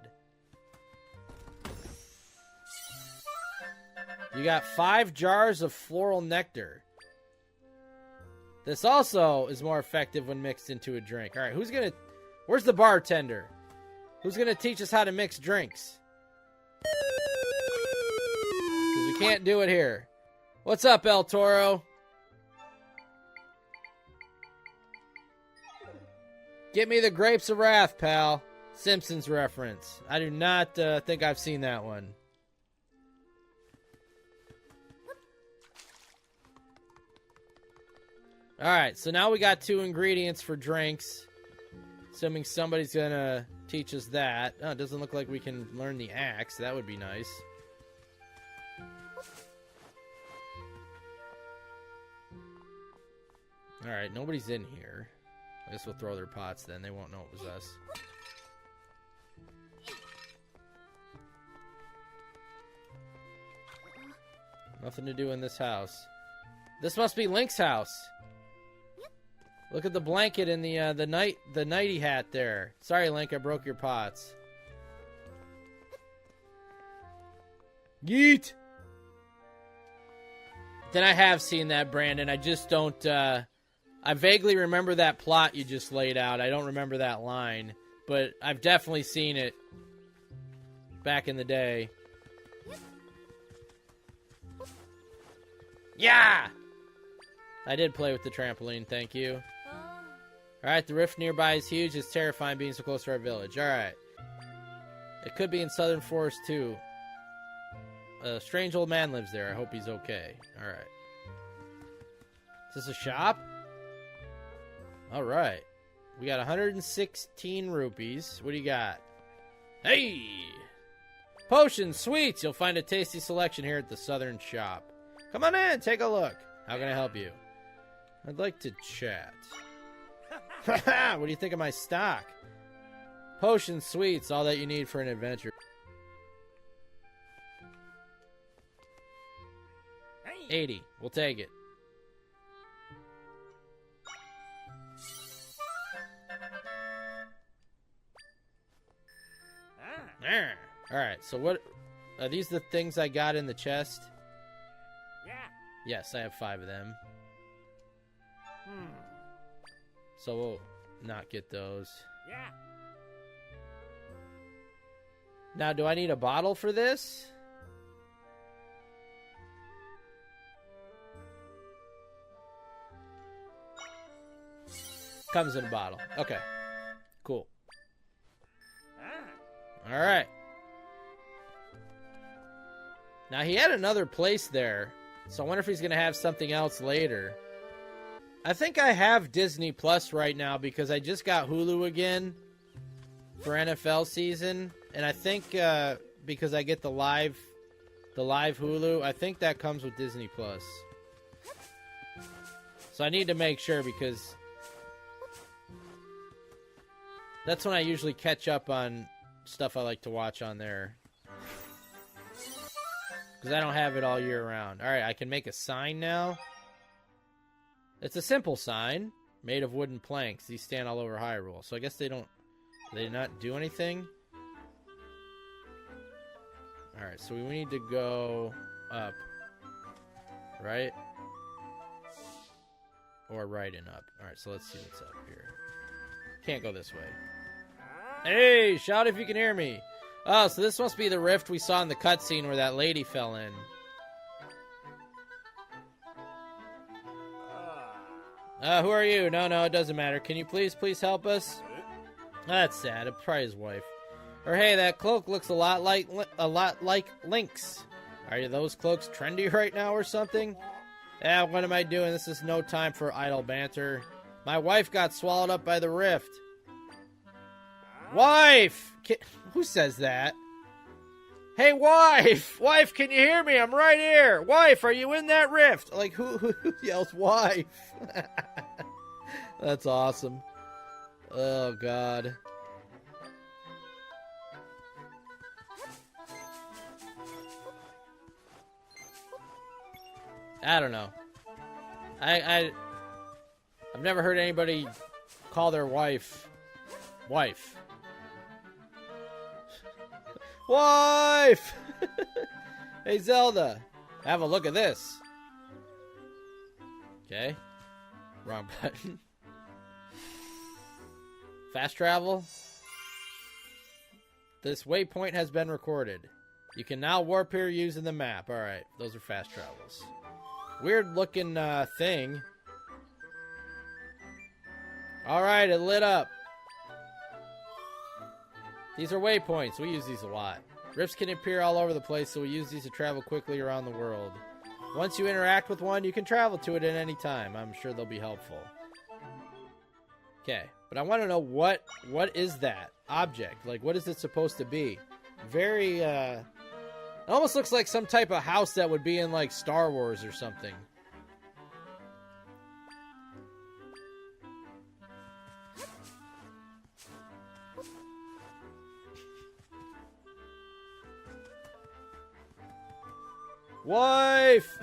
You got 5 jars of floral nectar. This also is more effective when mixed into a drink. All right, where's the bartender? Who's gonna teach us how to mix drinks? Because we can't do it here. What's up, El Toro? Get me the grapes of wrath, pal. Simpsons reference. I do not think I've seen that one. Alright, so now we got 2 ingredients for drinks. Assuming somebody's gonna teach us that. Oh, it doesn't look like we can learn the axe. That would be nice. Alright, nobody's in here. I guess we'll throw their pots then. They won't know it was us. Nothing to do in this house. This must be Link's house. Look at the blanket and the nighty hat there. Sorry, Link, I broke your pots. Yeet! Then I have seen that, Brandon. I just don't, I vaguely remember that plot you just laid out. I don't remember that line. But I've definitely seen it back in the day. Yeah! I did play with the trampoline, thank you. Alright, the rift nearby is huge. It's terrifying being so close to our village. Alright. It could be in Southern Forest, too. A strange old man lives there. I hope he's okay. Alright. Is this a shop? Alright. We got 116 rupees. What do you got? Hey! Potions, sweets! You'll find a tasty selection here at the Southern Shop. Come on in, take a look. How can I help you? I'd like to chat. What do you think of my stock? Potions, sweets, all that you need for an adventure. 80. We'll take it. Alright, so what... Are these the things I got in the chest? Yeah. Yes, I have 5 of them. So we'll not get those. Yeah. Now, do I need a bottle for this? Comes in a bottle. Okay. Cool. Alright. Now, he had another place there. So I wonder if he's going to have something else later. I think I have Disney Plus right now because I just got Hulu again for NFL season. And I think because I get the live Hulu, I think that comes with Disney Plus. So I need to make sure because that's when I usually catch up on stuff I like to watch on there. Because I don't have it all year round. Alright, I can make a sign now. It's a simple sign made of wooden planks. These stand all over Hyrule. So I guess they don't... Do they not do anything? Alright, so we need to go up. Right? Or right and up. Alright, so let's see what's up here. Can't go this way. Hey, shout if you can hear me. Oh, so this must be the rift we saw in the cutscene where that lady fell in. Who are you? No, it doesn't matter. Can you please help us? That's sad. It's probably his wife. Or hey, that cloak looks a lot like Link's. Are those cloaks trendy right now or something? Yeah, what am I doing? This is no time for idle banter. My wife got swallowed up by the rift. Wife! Who says that? Hey, wife! Wife, can you hear me? I'm right here! Wife, are you in that rift? Like, who yells wife? That's awesome. Oh, God. I don't know. I've never heard anybody call their wife. Wife. Wife! Hey, Zelda. Have a look at this. Okay. Wrong button. Fast travel. This waypoint has been recorded. You can now warp here using the map. Alright, those are fast travels. Weird looking thing. Alright, it lit up. These are waypoints. We use these a lot. Rifts can appear all over the place, so we use these to travel quickly around the world. Once you interact with one, you can travel to it at any time. I'm sure they'll be helpful. Okay, but I want to know what is that object? Like, what is it supposed to be? Very, it almost looks like some type of house that would be in, like, Star Wars or something. Wife!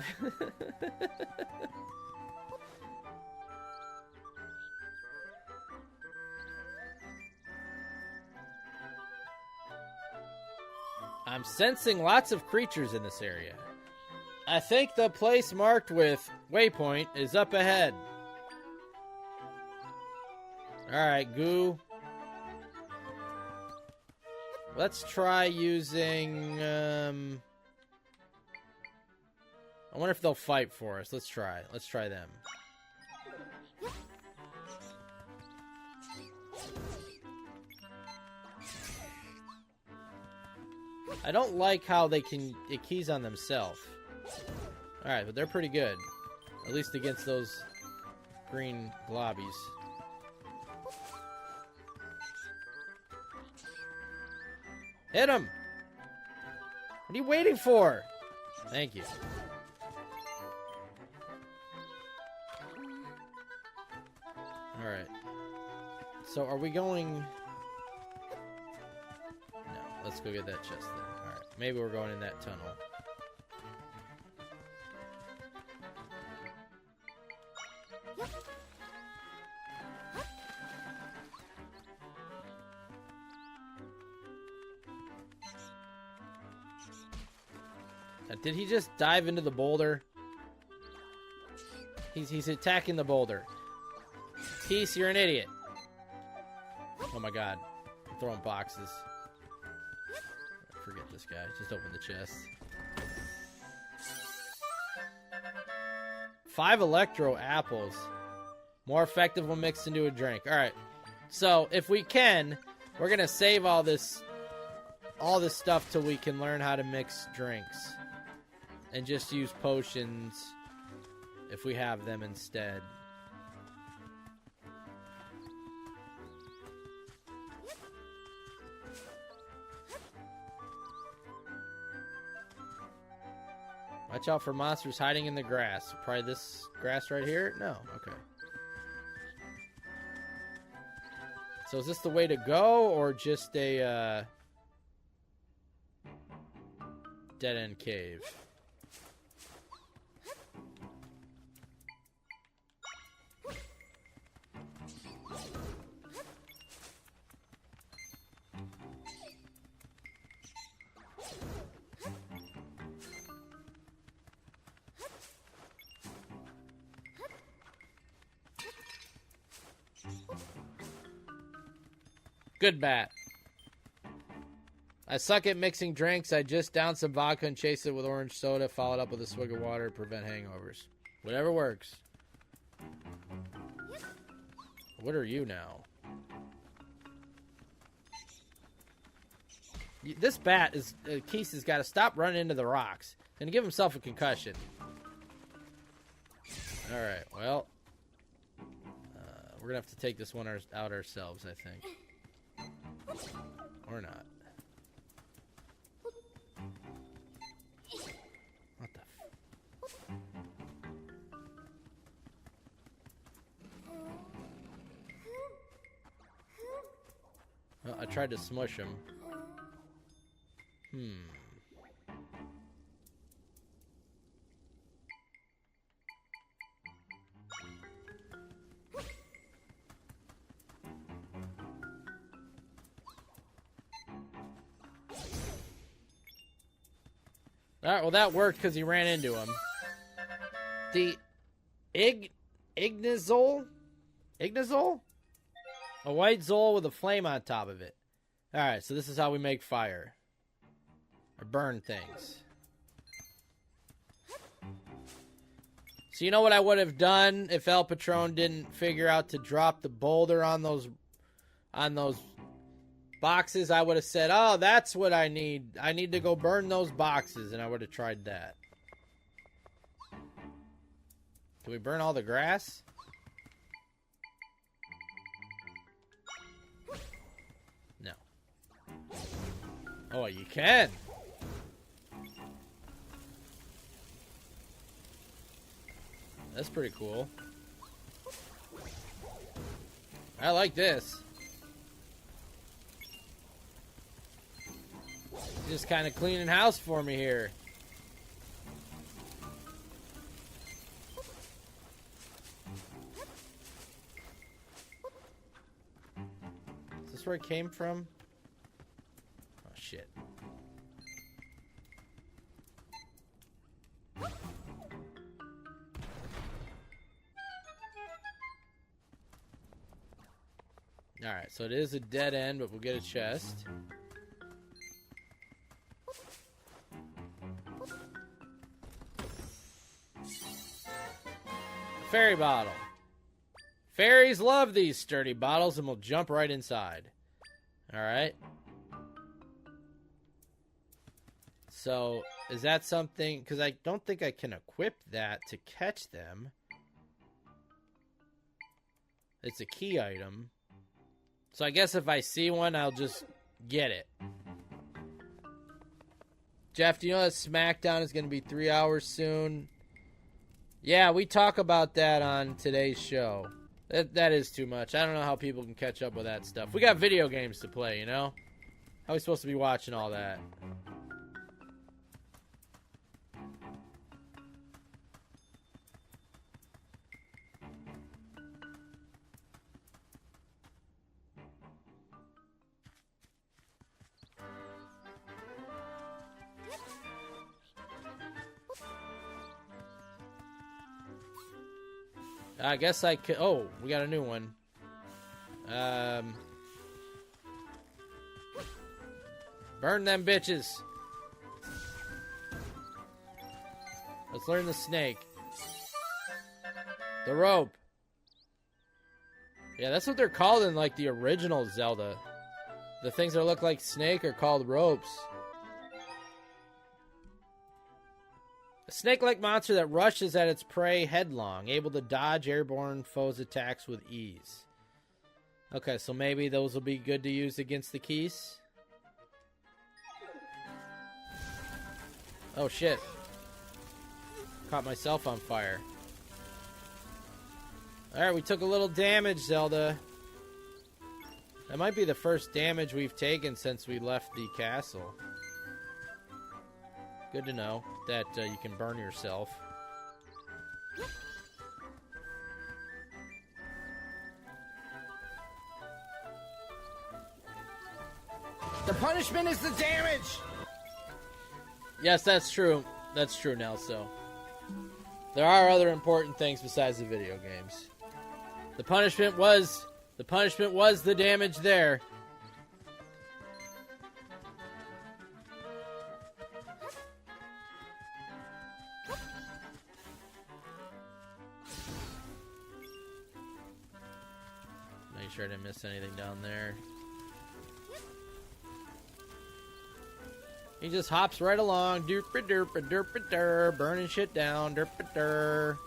I'm sensing lots of creatures in this area. I think the place marked with waypoint is up ahead. Alright, goo. Let's try using, I wonder if they'll fight for us. Let's try. Let's try them. I don't like how it keys on themselves. Alright, but they're pretty good. At least against those green globbies. Hit him! What are you waiting for? Thank you. Alright. So are we going... No, let's go get that chest then. Alright, maybe we're going in that tunnel. Did he just dive into the boulder? He's attacking the boulder. Peace, you're an idiot. Oh my god. I'm throwing boxes. Forget this guy. Just open the chest. 5 electro apples. More effective when mixed into a drink. Alright. So, if we can, we're gonna save all this stuff till we can learn how to mix drinks. And just use potions if we have them instead. Watch out for monsters hiding in the grass. Probably this grass right here? No. Okay. So is this the way to go, or just a dead-end cave? Good bat. I suck at mixing drinks. I just down some vodka and chase it with orange soda, followed up with a swig of water to prevent hangovers. Whatever works. What are you now? This bat is... Keith has got to stop running into the rocks. Gonna give himself a concussion. Alright, well... we're gonna have to take this one out ourselves, I think. Or not. What the Well, I tried to smush him. Alright, well that worked because he ran into him. The Ignazole? Ignazole? A white Zol with a flame on top of it. Alright, so this is how we make fire. Or burn things. So you know what I would have done if El Patron didn't figure out to drop the boulder on those boxes? I would have said, oh, that's what I need. I need to go burn those boxes, and I would have tried that. Can we burn all the grass? No. Oh, you can. That's pretty cool. I like this. Just kind of cleaning house for me here. Is this where it came from? Oh, shit. Alright, so it is a dead end, but we'll get a chest. Fairy bottle. Fairies love these sturdy bottles and will jump right inside. Alright. So, is that something... Because I don't think I can equip that to catch them. It's a key item. So I guess if I see one, I'll just get it. Jeff, do you know that SmackDown is going to be 3 hours soon? Yeah, we talk about that on today's show. That is too much. I don't know how people can catch up with that stuff. We got video games to play, you know? How are we supposed to be watching all that? I guess I could... Oh, we got a new one. Burn them bitches. Let's learn the snake. The rope. Yeah, that's what they're called in, like, the original Zelda. The things that look like snake are called ropes. A snake-like monster that rushes at its prey headlong, able to dodge airborne foes' attacks with ease. Okay, so maybe those will be good to use against the keys. Oh, shit. Caught myself on fire. Alright, we took a little damage, Zelda. That might be the first damage we've taken since we left the castle. Good to know that you can burn yourself. The punishment is the damage! Yes, that's true. That's true, Nelso. There are other important things besides the video games. The punishment was the damage there. Make sure I didn't miss anything down there. He just hops right along, derp-a-derp-a-derp-a-derp, burning shit down, derp-a-derp.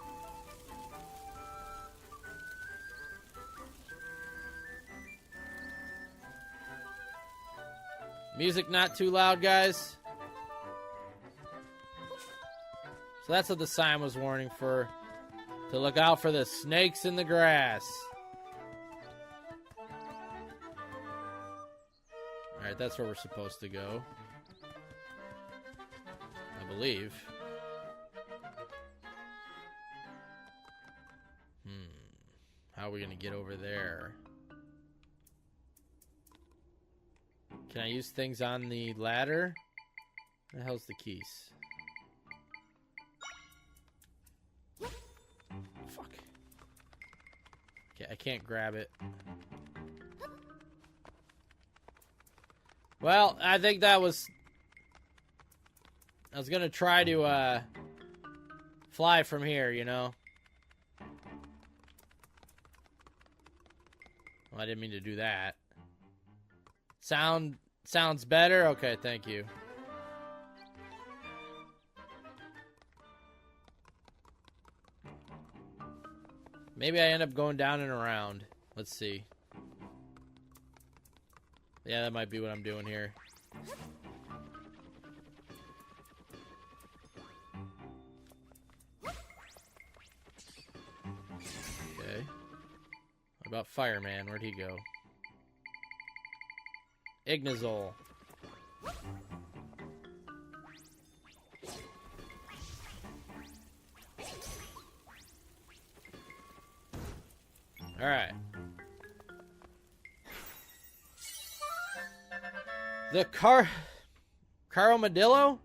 Music not too loud, guys. So that's what the sign was warning for. To look out for the snakes in the grass. Alright, that's where we're supposed to go. I believe. How are we gonna get over there? Can I use things on the ladder? Where the hell's the keys? I can't grab it. Well, I think that was... I was gonna try to, fly from here, you know? Well, I didn't mean to do that. Sounds better? Okay, thank you. Maybe I end up going down and around. Let's see. Yeah, that might be what I'm doing here. Okay. What about Fireman? Where'd he go? Ignazol. Alright. The Caromadillo?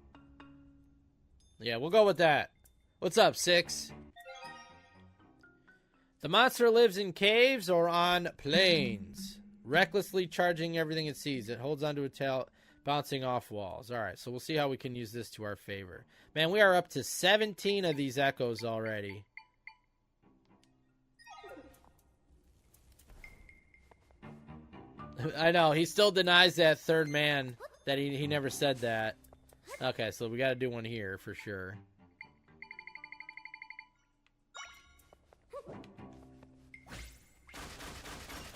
Yeah, we'll go with that. What's up, 6? The monster lives in caves or on plains, recklessly charging everything it sees. It holds onto a tail, bouncing off walls. Alright, so we'll see how we can use this to our favor. Man, we are up to 17 of these echoes already. I know, he still denies that third man, that he never said that. Okay, so we gotta do one here for sure.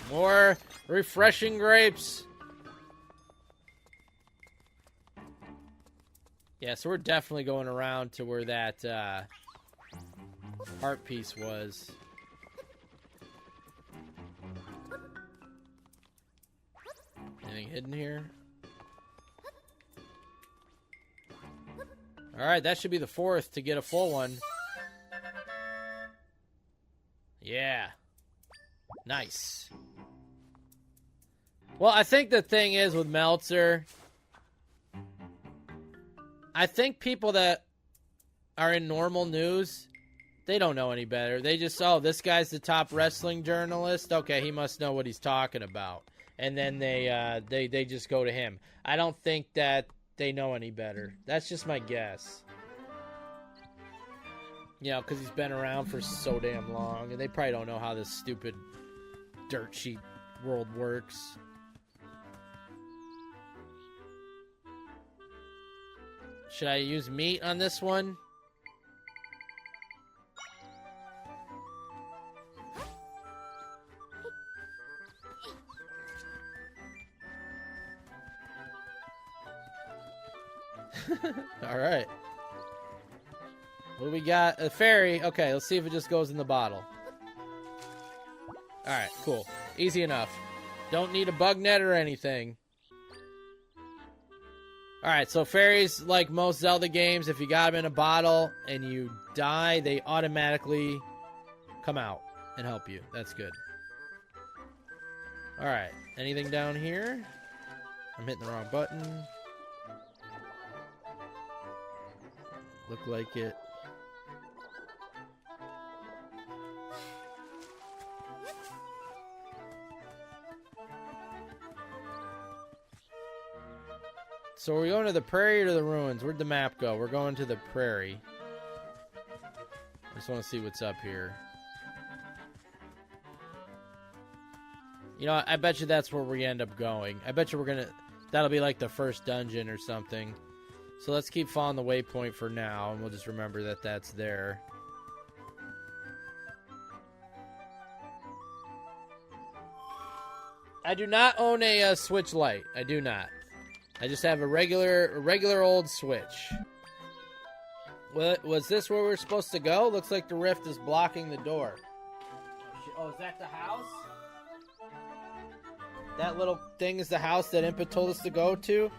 More refreshing grapes. Yeah, so we're definitely going around to where that heart piece was. Anything hidden here? Alright, that should be the 4th to get a full one. Yeah. Nice. Well, I think the thing is with Meltzer, I think people that are in normal news, they don't know any better. They just, oh, this guy's the top wrestling journalist. Okay, he must know what he's talking about. And then they just go to him. I don't think that they know any better. That's just my guess. You know, because he's been around for so damn long, and they probably don't know how this stupid dirt sheet world works. Should I use meat on this one? Alright. What do we got? A fairy. Okay, let's see if it just goes in the bottle. Alright, cool. Easy enough. Don't need a bug net or anything. Alright, so fairies, like most Zelda games, if you got them in a bottle and you die, they automatically come out and help you. That's good. Alright, anything down here? I'm hitting the wrong button. Look like it. So are we going to the prairie or to the ruins? Where'd the map go? We're going to the prairie. I just want to see what's up here. You know, I bet you that's where we end up going. I bet you we're gonna... That'll be like the first dungeon or something. So let's keep following the waypoint for now, and we'll just remember that that's there. I do not own a Switch Lite. I do not. I just have a regular old Switch. What, was this where we're supposed to go? Looks like the rift is blocking the door. Oh, is that the house? That little thing is the house that Impa told us to go to?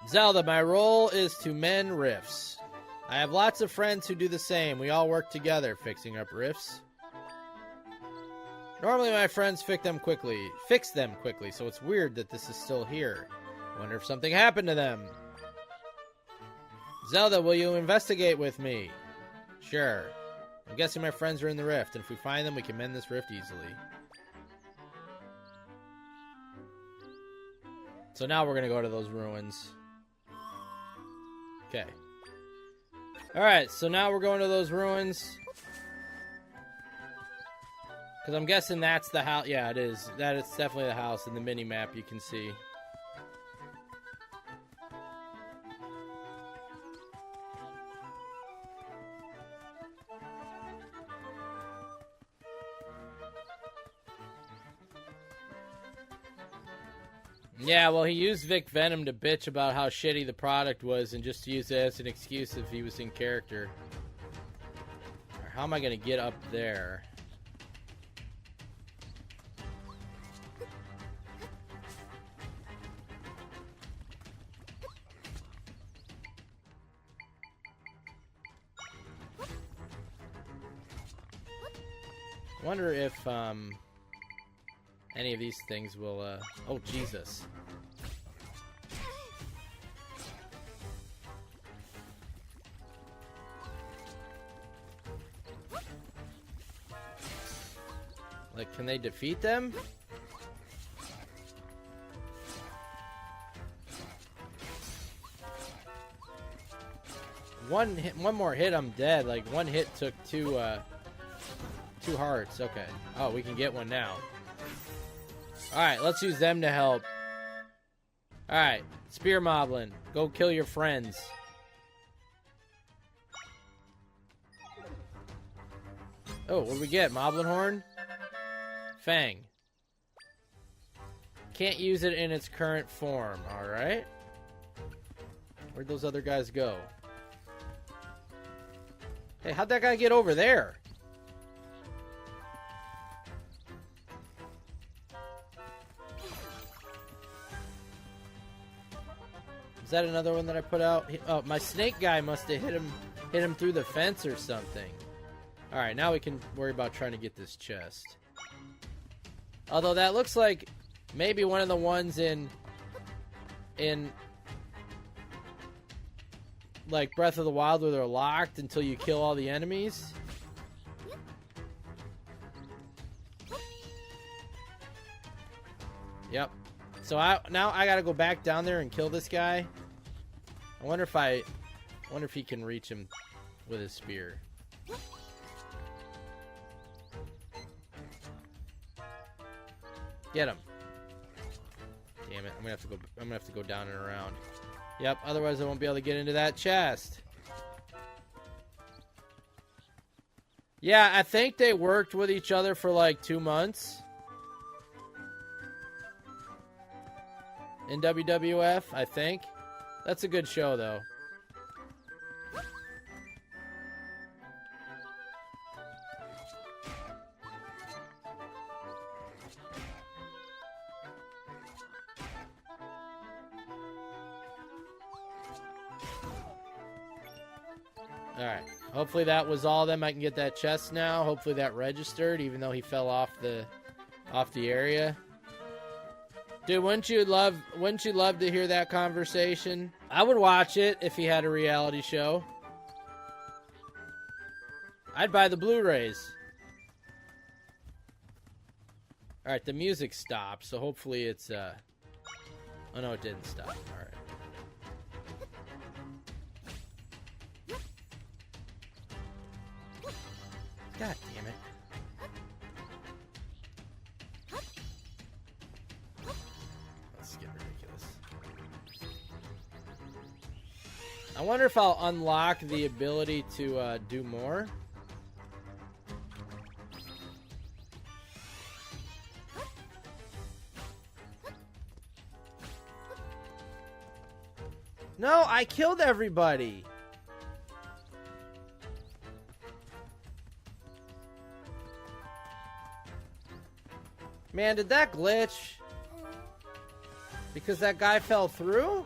Zelda, my role is to mend rifts. I have lots of friends who do the same. We all work together fixing up rifts. Normally my friends fix them quickly, so it's weird that this is still here. I wonder if something happened to them. Zelda, will you investigate with me? Sure. I'm guessing my friends are in the rift, and if we find them, we can mend this rift easily. So now we're going to go to those ruins. Okay. Alright, so now we're going to those ruins. Because I'm guessing that's the house. Yeah, it is. That is definitely the house in the mini-map you can see. Yeah, well, he used Vic Venom to bitch about how shitty the product was and just to use it as an excuse if he was in character. Right, how am I going to get up there? I wonder if any of these things will oh Jesus. Like, can they defeat them? One more hit, I'm dead. Like, one hit took two hearts. Okay. Oh, we can get one now. Alright, let's use them to help. Alright, Spear Moblin, go kill your friends. Oh, what do we get? Moblin Horn? Fang. Can't use it in its current form. Alright. Where'd those other guys go? Hey, how'd that guy get over there? Is that another one that I put out? Oh, my snake guy must have hit him through the fence or something. Alright, now we can worry about trying to get this chest. Although that looks like maybe one of the ones in like Breath of the Wild where they're locked until you kill all the enemies. Yep. So now I gotta go back down there and kill this guy. I wonder if he can reach him with his spear. Get him. Damn it. I'm gonna have to go down and around. Yep, otherwise I won't be able to get into that chest. Yeah, I think they worked with each other for like 2 months. In WWF, I think. That's a good show, though. Alright. Hopefully that was all of them. I can get that chest now. Hopefully that registered, even though he fell off the area. Dude, wouldn't you love to hear that conversation? I would watch it if he had a reality show. I'd buy the Blu-rays. Alright, the music stopped, so hopefully it's oh no, it didn't stop. Alright. God damn it. I wonder if I'll unlock the ability to do more. No, I killed everybody. Man, did that glitch? Because that guy fell through?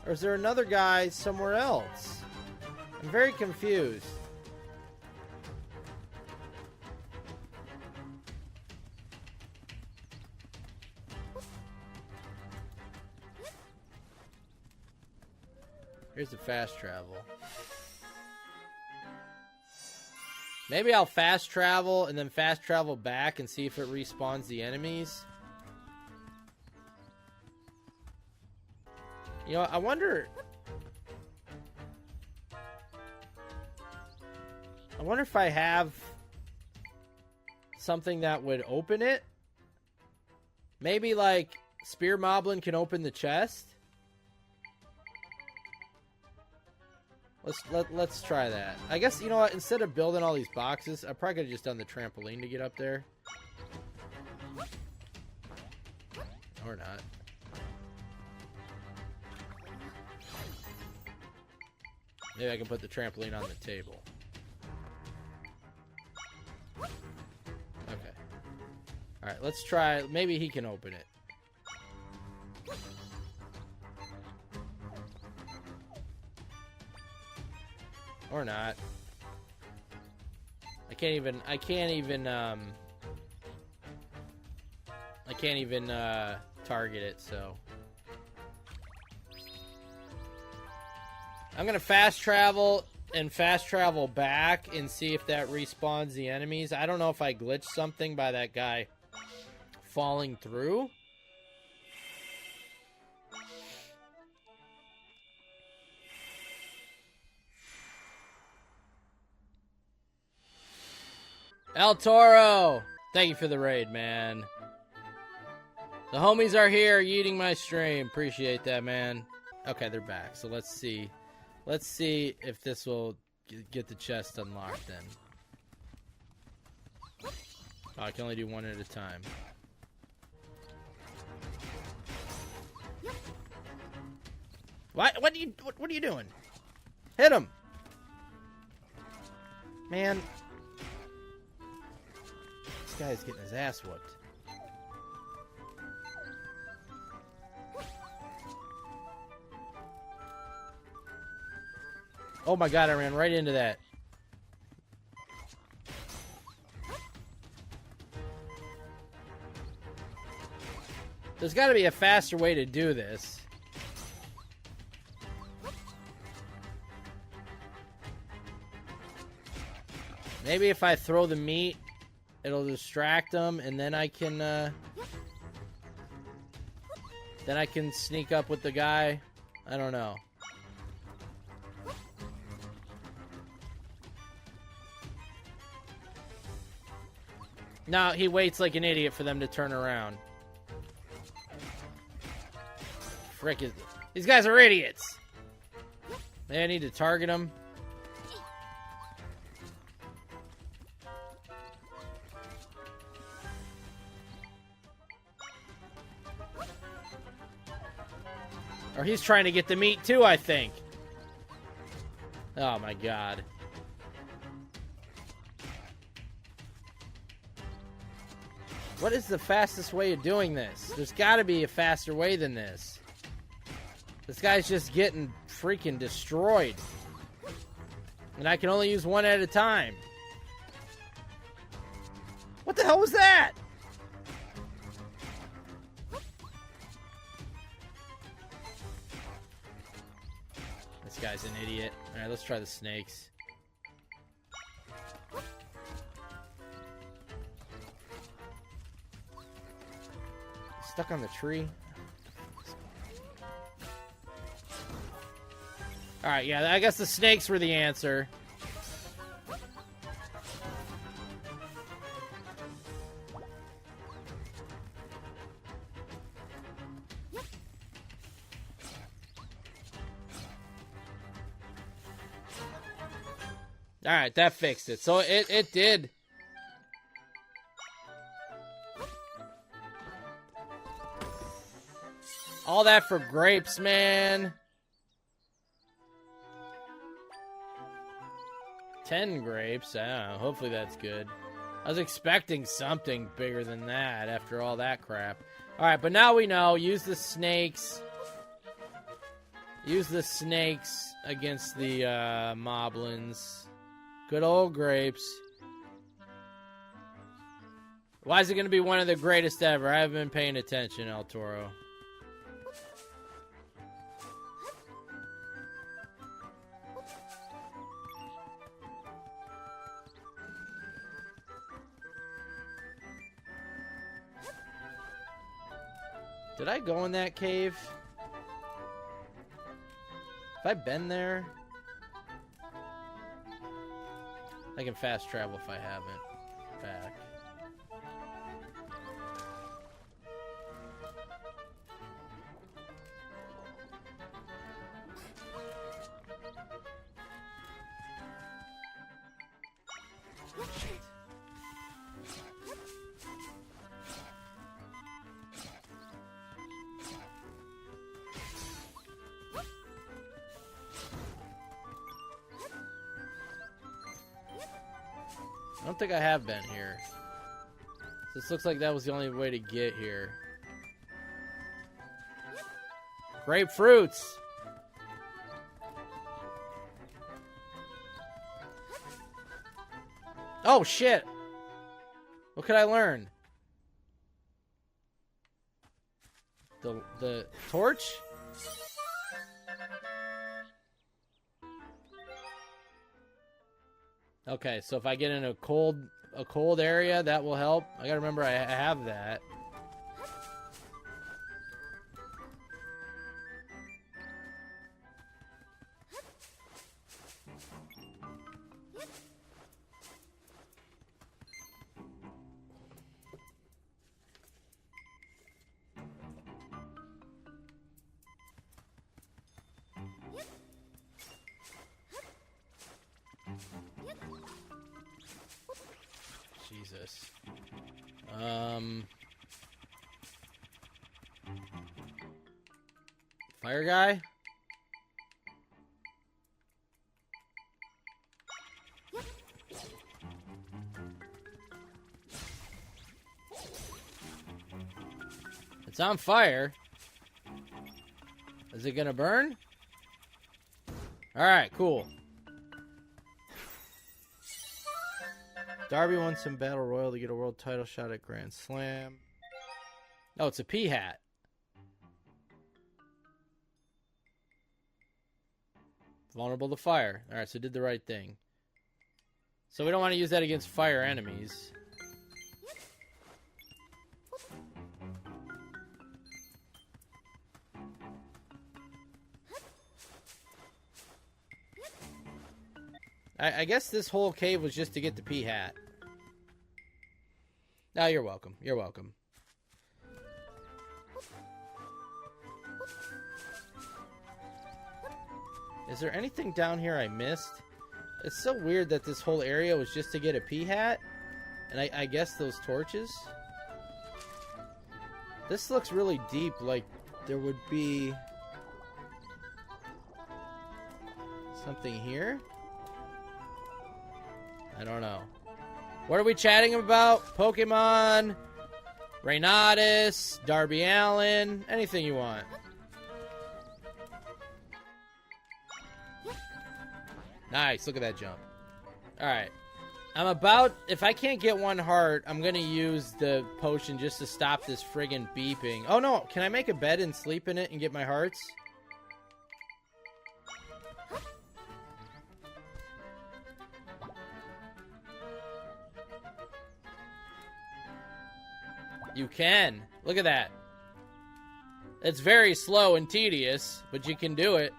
Or is there another guy somewhere else? I'm very confused. Here's the fast travel. Maybe I'll fast travel and then fast travel back and see if it respawns the enemies. You know, I wonder if I have something that would open it. Maybe like Spear Moblin can open the chest. Let's try that. I guess, you know what, instead of building all these boxes, I probably could have just done the trampoline to get up there. Or not. Maybe I can put the trampoline on the table. Okay. Alright, let's try. Maybe he can open it. Or not. I can't even target it, so. I'm gonna fast travel and fast travel back and see if that respawns the enemies. I don't know if I glitched something by that guy falling through. El Toro! Thank you for the raid, man. The homies are here yeeting my stream. Appreciate that, man. Okay, they're back. So let's see. Let's see if this will get the chest unlocked then. Oh, I can only do one at a time. What are you doing? Hit him! Man. This guy's getting his ass whooped. Oh my god, I ran right into that. There's got to be a faster way to do this. Maybe if I throw the meat, it'll distract them, and then I can sneak up with the guy. I don't know. No, he waits like an idiot for them to turn around. Frick, these guys are idiots. Maybe I need to target them. Or he's trying to get the meat too, I think. Oh my god. What is the fastest way of doing this? There's got to be a faster way than this. This guy's just getting freaking destroyed. And I can only use one at a time. What the hell was that? This guy's an idiot. Alright, let's try the snakes. Stuck on the tree. Alright, yeah, I guess the snakes were the answer. Alright, that fixed it. So it did. All that for grapes, man. 10 grapes. I don't know. Hopefully that's good. I was expecting something bigger than that after all that crap. Alright, but now we know. Use the snakes. Use the snakes against the moblins. Good old grapes. Why is it going to be one of the greatest ever? I haven't been paying attention, El Toro. Did I go in that cave? Have I been there? I can fast travel if I haven't. Back. I don't think I have been here. This looks like that was the only way to get here. Grapefruits! Oh, shit! What could I learn? The torch? Okay, so if I get in a cold area, that will help. I gotta remember I have that. Jesus. Fire guy? It's on fire. Is it gonna burn? Alright, cool. Darby won some Battle Royal to get a world title shot at Grand Slam. Oh, it's a pea hat. Vulnerable to fire. Alright, so did the right thing. So we don't want to use that against fire enemies. I guess this whole cave was just to get the pea hat. No, you're welcome. You're welcome. Is there anything down here I missed? It's so weird that this whole area was just to get a pea hat. And I guess those torches. This looks really deep, like there would be something here. I don't know. What are we chatting about? Pokemon, Raynaudus, Darby Allin, anything you want. Nice, look at that jump. Alright. I'm about, if I can't get one heart, I'm gonna use the potion just to stop this friggin' beeping. Oh no, can I make a bed and sleep in it and get my hearts? You can. Look at that. It's very slow and tedious, but you can do it.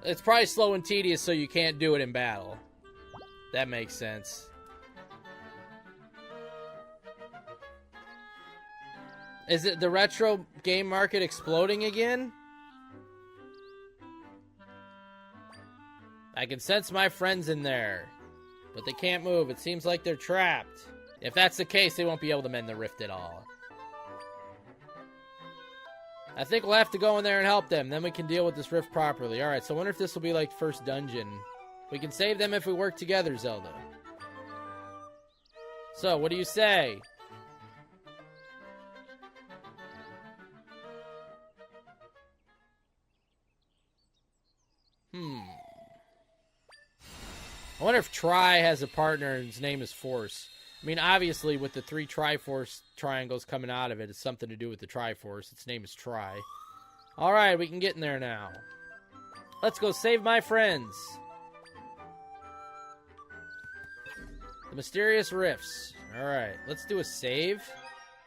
It's probably slow and tedious so you can't do it in battle. That makes sense. Is it the retro game market exploding again? I can sense my friends in there, but they can't move. It seems like they're trapped. If that's the case, they won't be able to mend the rift at all. I think we'll have to go in there and help them. Then we can deal with this rift properly. Alright, so I wonder if this will be like first dungeon. We can save them if we work together, Zelda. So, what do you say? I wonder if Tri has a partner and his name is Force. I mean, obviously, with the 3 Triforce triangles coming out of it, it's something to do with the Triforce. Its name is Tri. Alright, we can get in there now. Let's go save my friends. The mysterious rifts. Alright, let's do a save.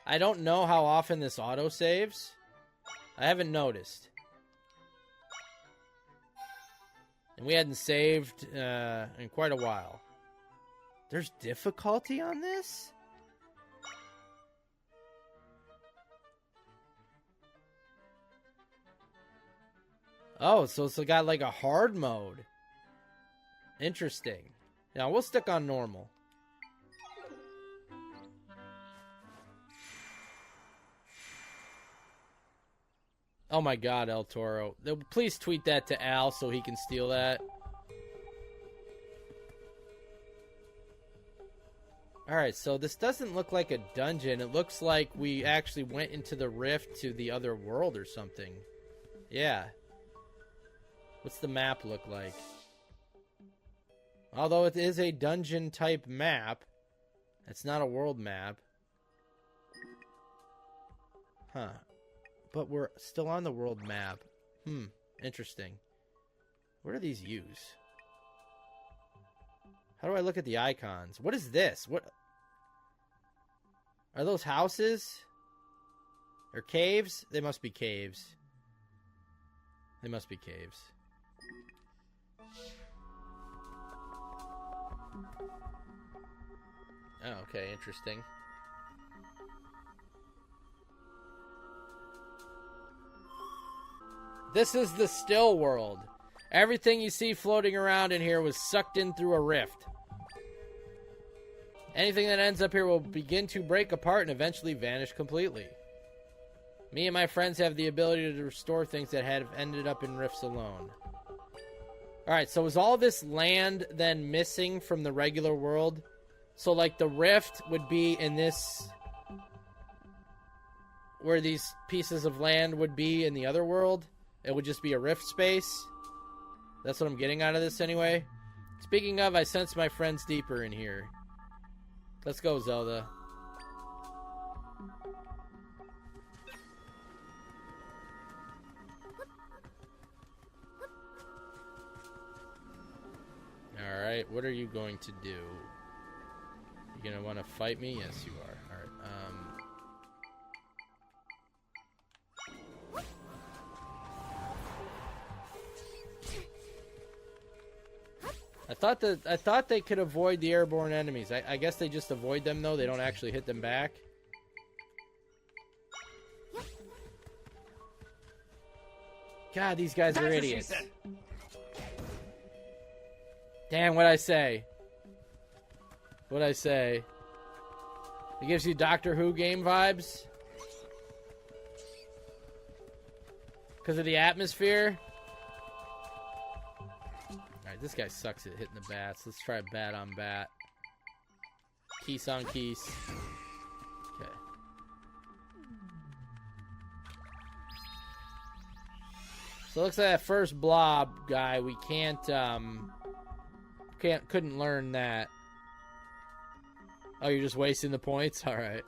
I don't know how often this auto-saves. I haven't noticed. And we hadn't saved in quite a while. There's difficulty on this? Oh, so it's got like a hard mode. Interesting. Now we'll stick on normal. Oh my god, El Toro. Please tweet that to Al so he can steal that. Alright, so this doesn't look like a dungeon. It looks like we actually went into the rift to the other world or something. Yeah. What's the map look like? Although it is a dungeon type map, it's not a world map. Huh. But we're still on the world map. Interesting. What do these use? How do I look at the icons? What is this? What are those houses? Or caves? They must be caves. They must be caves. Oh, okay, interesting. This is the still world. Everything you see floating around in here was sucked in through a rift. Anything that ends up here will begin to break apart and eventually vanish completely. Me and my friends have the ability to restore things that have ended up in rifts alone. Alright, so is all this land then missing from the regular world? So, like, the rift would be in this... where these pieces of land would be in the other world? It would just be a rift space? That's what I'm getting out of this anyway. Speaking of, I sense my friends deeper in here. Let's go, Zelda. Alright, what are you going to do? You gonna want to fight me? Yes, you are. Alright, I thought they could avoid the airborne enemies. I guess they just avoid them though. They don't actually hit them back. God, these guys are idiots. Damn, what'd I say? What'd I say? It gives you Doctor Who game vibes? Because of the atmosphere? Alright, this guy sucks at hitting the bats. Let's try bat on bat. Keys on keys. Okay. So it looks like that first blob guy, we couldn't learn that. Oh, you're just wasting the points? Alright.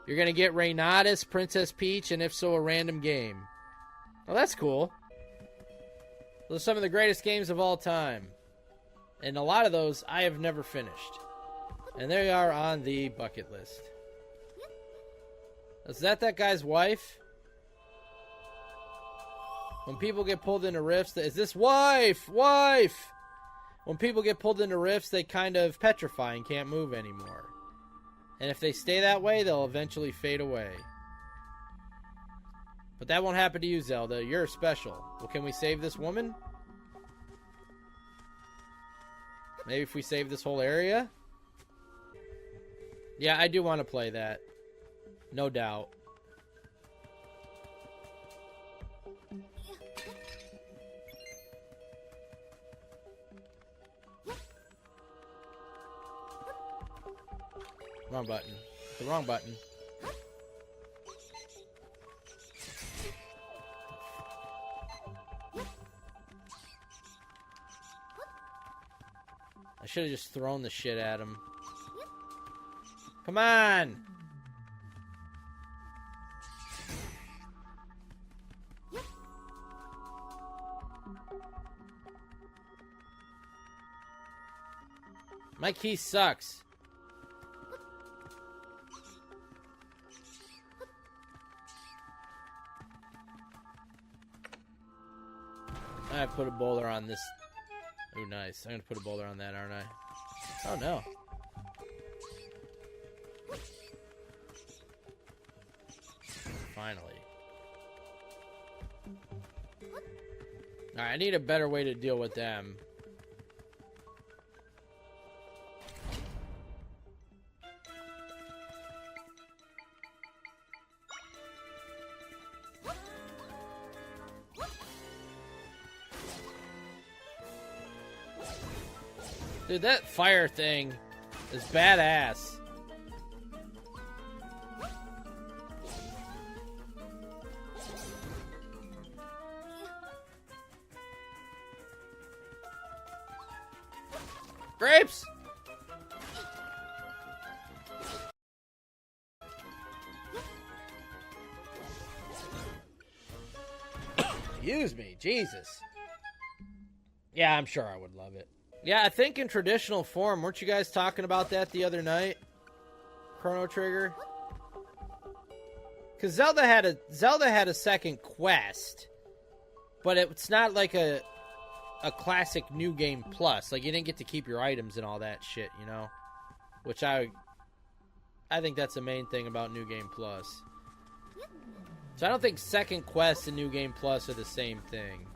You're gonna get Reynatus, Princess Peach, and if so, a random game. Oh, that's cool. Those are some of the greatest games of all time. And a lot of those I have never finished. And they are on the bucket list. Is that guy's wife? When people get pulled into rifts, is this wife? Wife! When people get pulled into rifts, they kind of petrify and can't move anymore. And if they stay that way, they'll eventually fade away. But that won't happen to you, Zelda. You're special. Well, can we save this woman? Maybe if we save this whole area? Yeah, I do want to play that. No doubt. Wrong button. The wrong button. I should have just thrown the shit at him. Come on! My key sucks. I put a boulder on this. Oh, nice. I'm gonna put a boulder on that, aren't I? Oh, no. Finally. Alright, I need a better way to deal with them. Dude, that fire thing is badass. Grapes! Excuse me, Jesus. Yeah, I'm sure I would love it. Yeah, I think in traditional form, weren't you guys talking about that the other night? Chrono Trigger? Because Zelda had a second quest, but it's not like a classic New Game Plus. Like, you didn't get to keep your items and all that shit, you know? Which I think that's the main thing about New Game Plus. So I don't think second quest and New Game Plus are the same thing.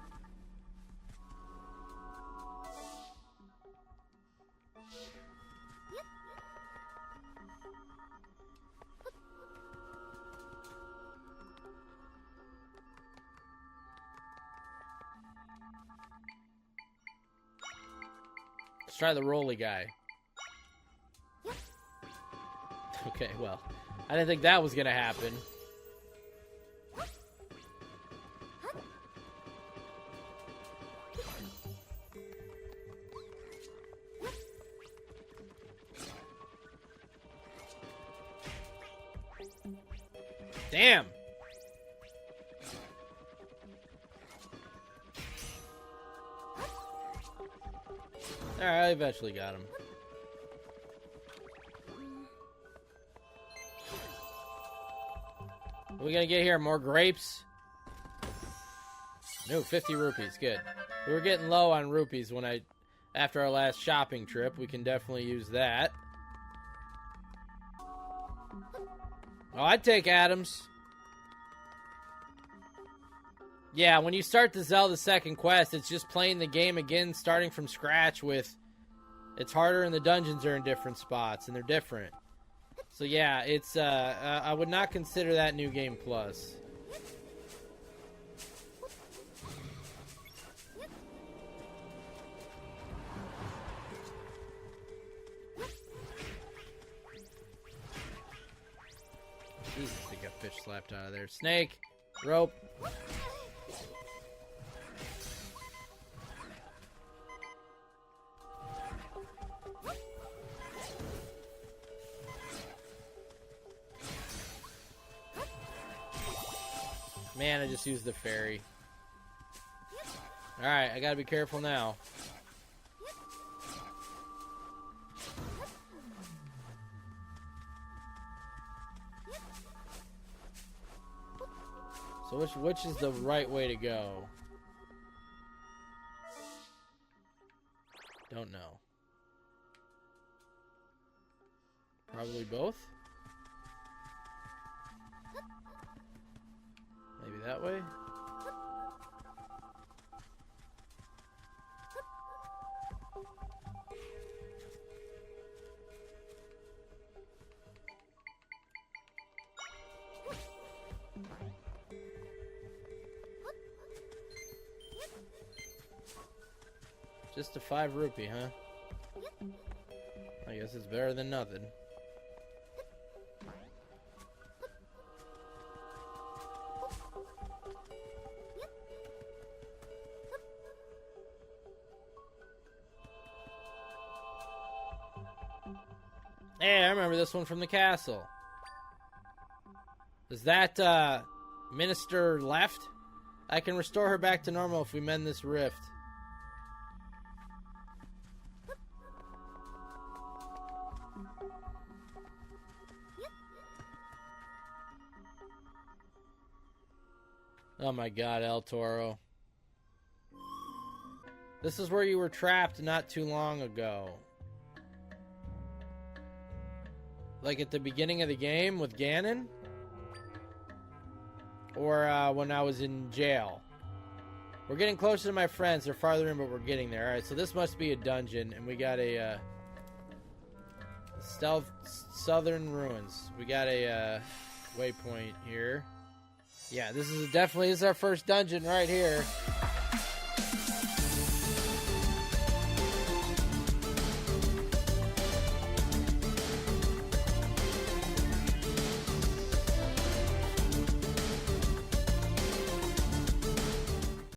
Let's try the Rolly guy. Okay, well, I didn't think that was gonna happen. Damn! Alright, I eventually got him. What are we gonna get here? More grapes? No, 50 rupees. Good. We were getting low on rupees after our last shopping trip. We can definitely use that. Oh, I'd take Adams. Yeah, when you start the Zelda second quest, it's just playing the game again, starting from scratch with... It's harder and the dungeons are in different spots, and they're different. So yeah, it's, I would not consider that New Game Plus. Jesus, they got fish slapped out of there. Snake! Rope! Man, I just used the fairy. Alright, I gotta be careful now. So which is the right way to go? Don't know. Probably both? Maybe that way? Just a 5 rupee, huh? I guess it's better than nothing. Hey, I remember this one from the castle. Is that, Minister left? I can restore her back to normal if we mend this rift. Oh my god, El Toro. This is where you were trapped not too long ago. Like at the beginning of the game with Ganon? Or when I was in jail. We're getting closer to my friends. They're farther in, but we're getting there. Alright, so this must be a dungeon. And we got a stealth southern ruins. We got a waypoint here. Yeah, this is our first dungeon right here.